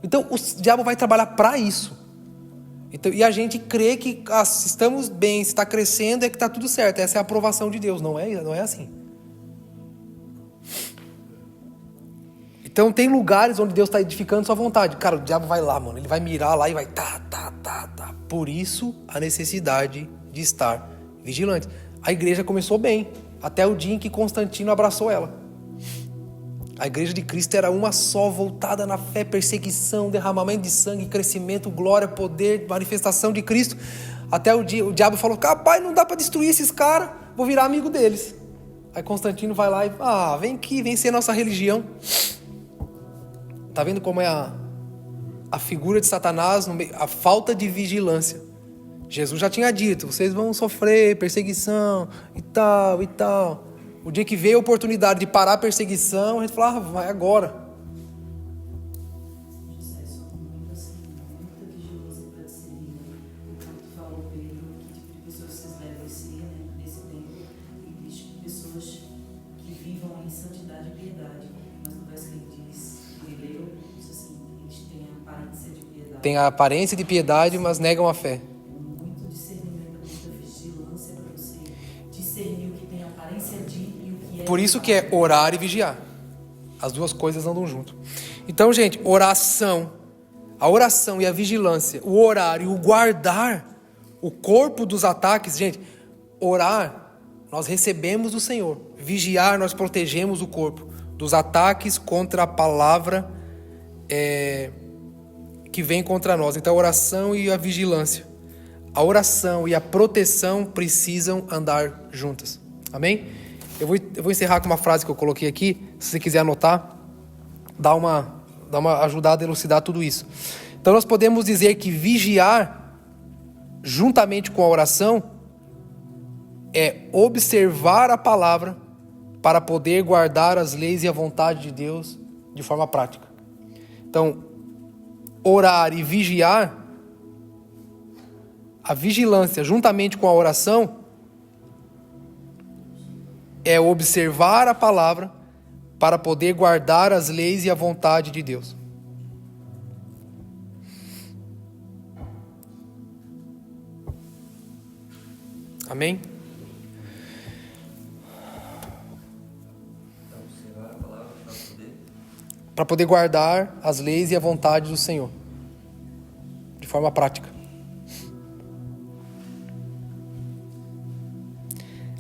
Speaker 1: Então o diabo vai trabalhar para isso. Então, e a gente crê que se estamos bem, se está crescendo, é que está tudo certo. Essa é a aprovação de Deus. Não é assim. Então tem lugares onde Deus está edificando sua vontade. Cara, o diabo vai lá, mano. Ele vai mirar lá e vai tá. Por isso a necessidade de estar vigilante. A igreja começou bem, até o dia em que Constantino abraçou ela. A igreja de Cristo era uma só, voltada na fé, perseguição, derramamento de sangue, crescimento, glória, poder, manifestação de Cristo. Até o dia, o diabo falou, capaz, não dá para destruir esses caras, vou virar amigo deles. Aí Constantino vai lá e, vem aqui, vem ser nossa religião. Tá vendo como é a figura de Satanás, a falta de vigilância. Jesus já tinha dito, vocês vão sofrer perseguição e tal. O dia que veio a oportunidade de parar a perseguição, a gente fala, vai agora.
Speaker 5: José, só muito assim, muita vigilância para discernir, como tu falou, Pedro, que tipo de pessoas vocês devem ser, nesse tempo, e tipo de pessoas que vivam em santidade e piedade. Mas no verso que ele diz, ele leu, diz assim, eles têm a aparência de piedade.
Speaker 1: Tem a aparência de piedade, mas negam a fé.
Speaker 5: Muito discernimento, muita vigilância para você discernir o que tem aparência de e o que é.
Speaker 1: Por isso que é orar e vigiar. As duas coisas andam junto. Então, gente, a oração e a vigilância, o orar e o guardar o corpo dos ataques, gente, orar, nós recebemos do Senhor. Vigiar, nós protegemos o corpo dos ataques contra a palavra que vem contra nós. Então, a oração e a vigilância. A oração e a proteção precisam andar juntas. Amém? Eu vou encerrar com uma frase que eu coloquei aqui. Se você quiser anotar, dá uma ajudada a elucidar tudo isso. Então nós podemos dizer que vigiar, juntamente com a oração, é observar a palavra para poder guardar as leis e a vontade de Deus de forma prática. Então, orar e vigiar, a vigilância juntamente com a oração, é observar a palavra para poder guardar as leis e a vontade de Deus. Amém?
Speaker 9: Então, observar a palavra
Speaker 1: Para poder guardar as leis e a vontade do Senhor. De forma prática.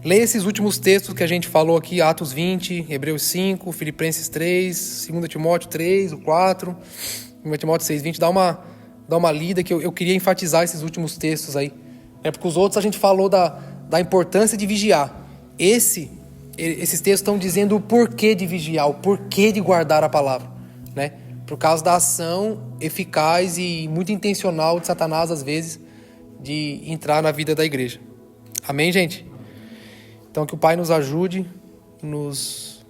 Speaker 1: Leia esses últimos textos que a gente falou aqui, Atos 20, Hebreus 5, Filipenses 3, 2 Timóteo 3, o 4, 1 Timóteo 6, 20. Dá uma lida que eu queria enfatizar esses últimos textos aí. Porque os outros a gente falou da importância de vigiar. Esses textos estão dizendo o porquê de vigiar, o porquê de guardar a palavra. Né? Por causa da ação eficaz e muito intencional de Satanás, às vezes, de entrar na vida da igreja. Amém, gente? Então que o Pai nos ajude, nos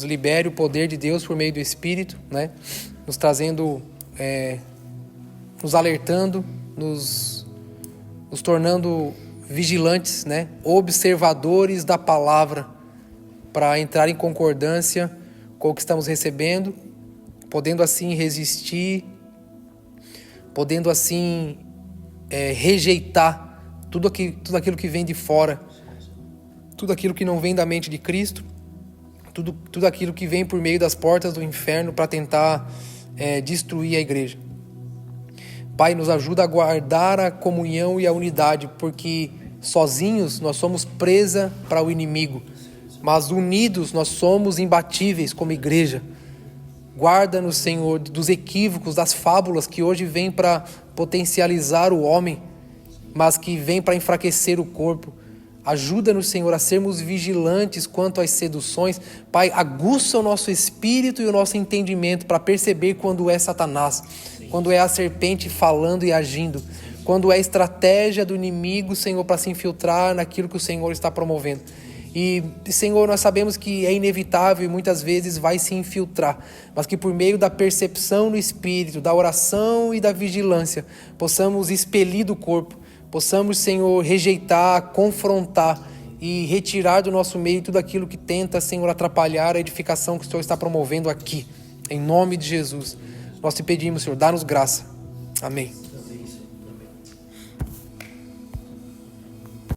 Speaker 1: libere o poder de Deus por meio do Espírito, né? Nos trazendo, nos alertando, nos tornando vigilantes, né? Observadores da palavra, para entrar em concordância com o que estamos recebendo, podendo assim resistir, podendo assim rejeitar tudo aquilo que vem de fora, tudo aquilo que não vem da mente de Cristo, tudo aquilo que vem por meio das portas do inferno para tentar destruir a igreja. Pai, nos ajuda a guardar a comunhão e a unidade, porque sozinhos nós somos presa para o inimigo, mas unidos nós somos imbatíveis como igreja. Guarda-nos, Senhor, dos equívocos, das fábulas que hoje vêm para potencializar o homem, mas que vêm para enfraquecer o corpo. Ajuda-nos, Senhor, a sermos vigilantes quanto às seduções. Pai, aguça o nosso espírito e o nosso entendimento para perceber quando é Satanás, quando é a serpente falando e agindo, quando é a estratégia do inimigo, Senhor, para se infiltrar naquilo que o Senhor está promovendo. E, Senhor, nós sabemos que é inevitável e muitas vezes vai se infiltrar, mas que por meio da percepção no Espírito, da oração e da vigilância, possamos expelir do corpo, possamos, Senhor, rejeitar, confrontar e retirar do nosso meio tudo aquilo que tenta, Senhor, atrapalhar a edificação que o Senhor está promovendo aqui. Em nome de Jesus, nós te pedimos, Senhor, dá-nos graça. Amém.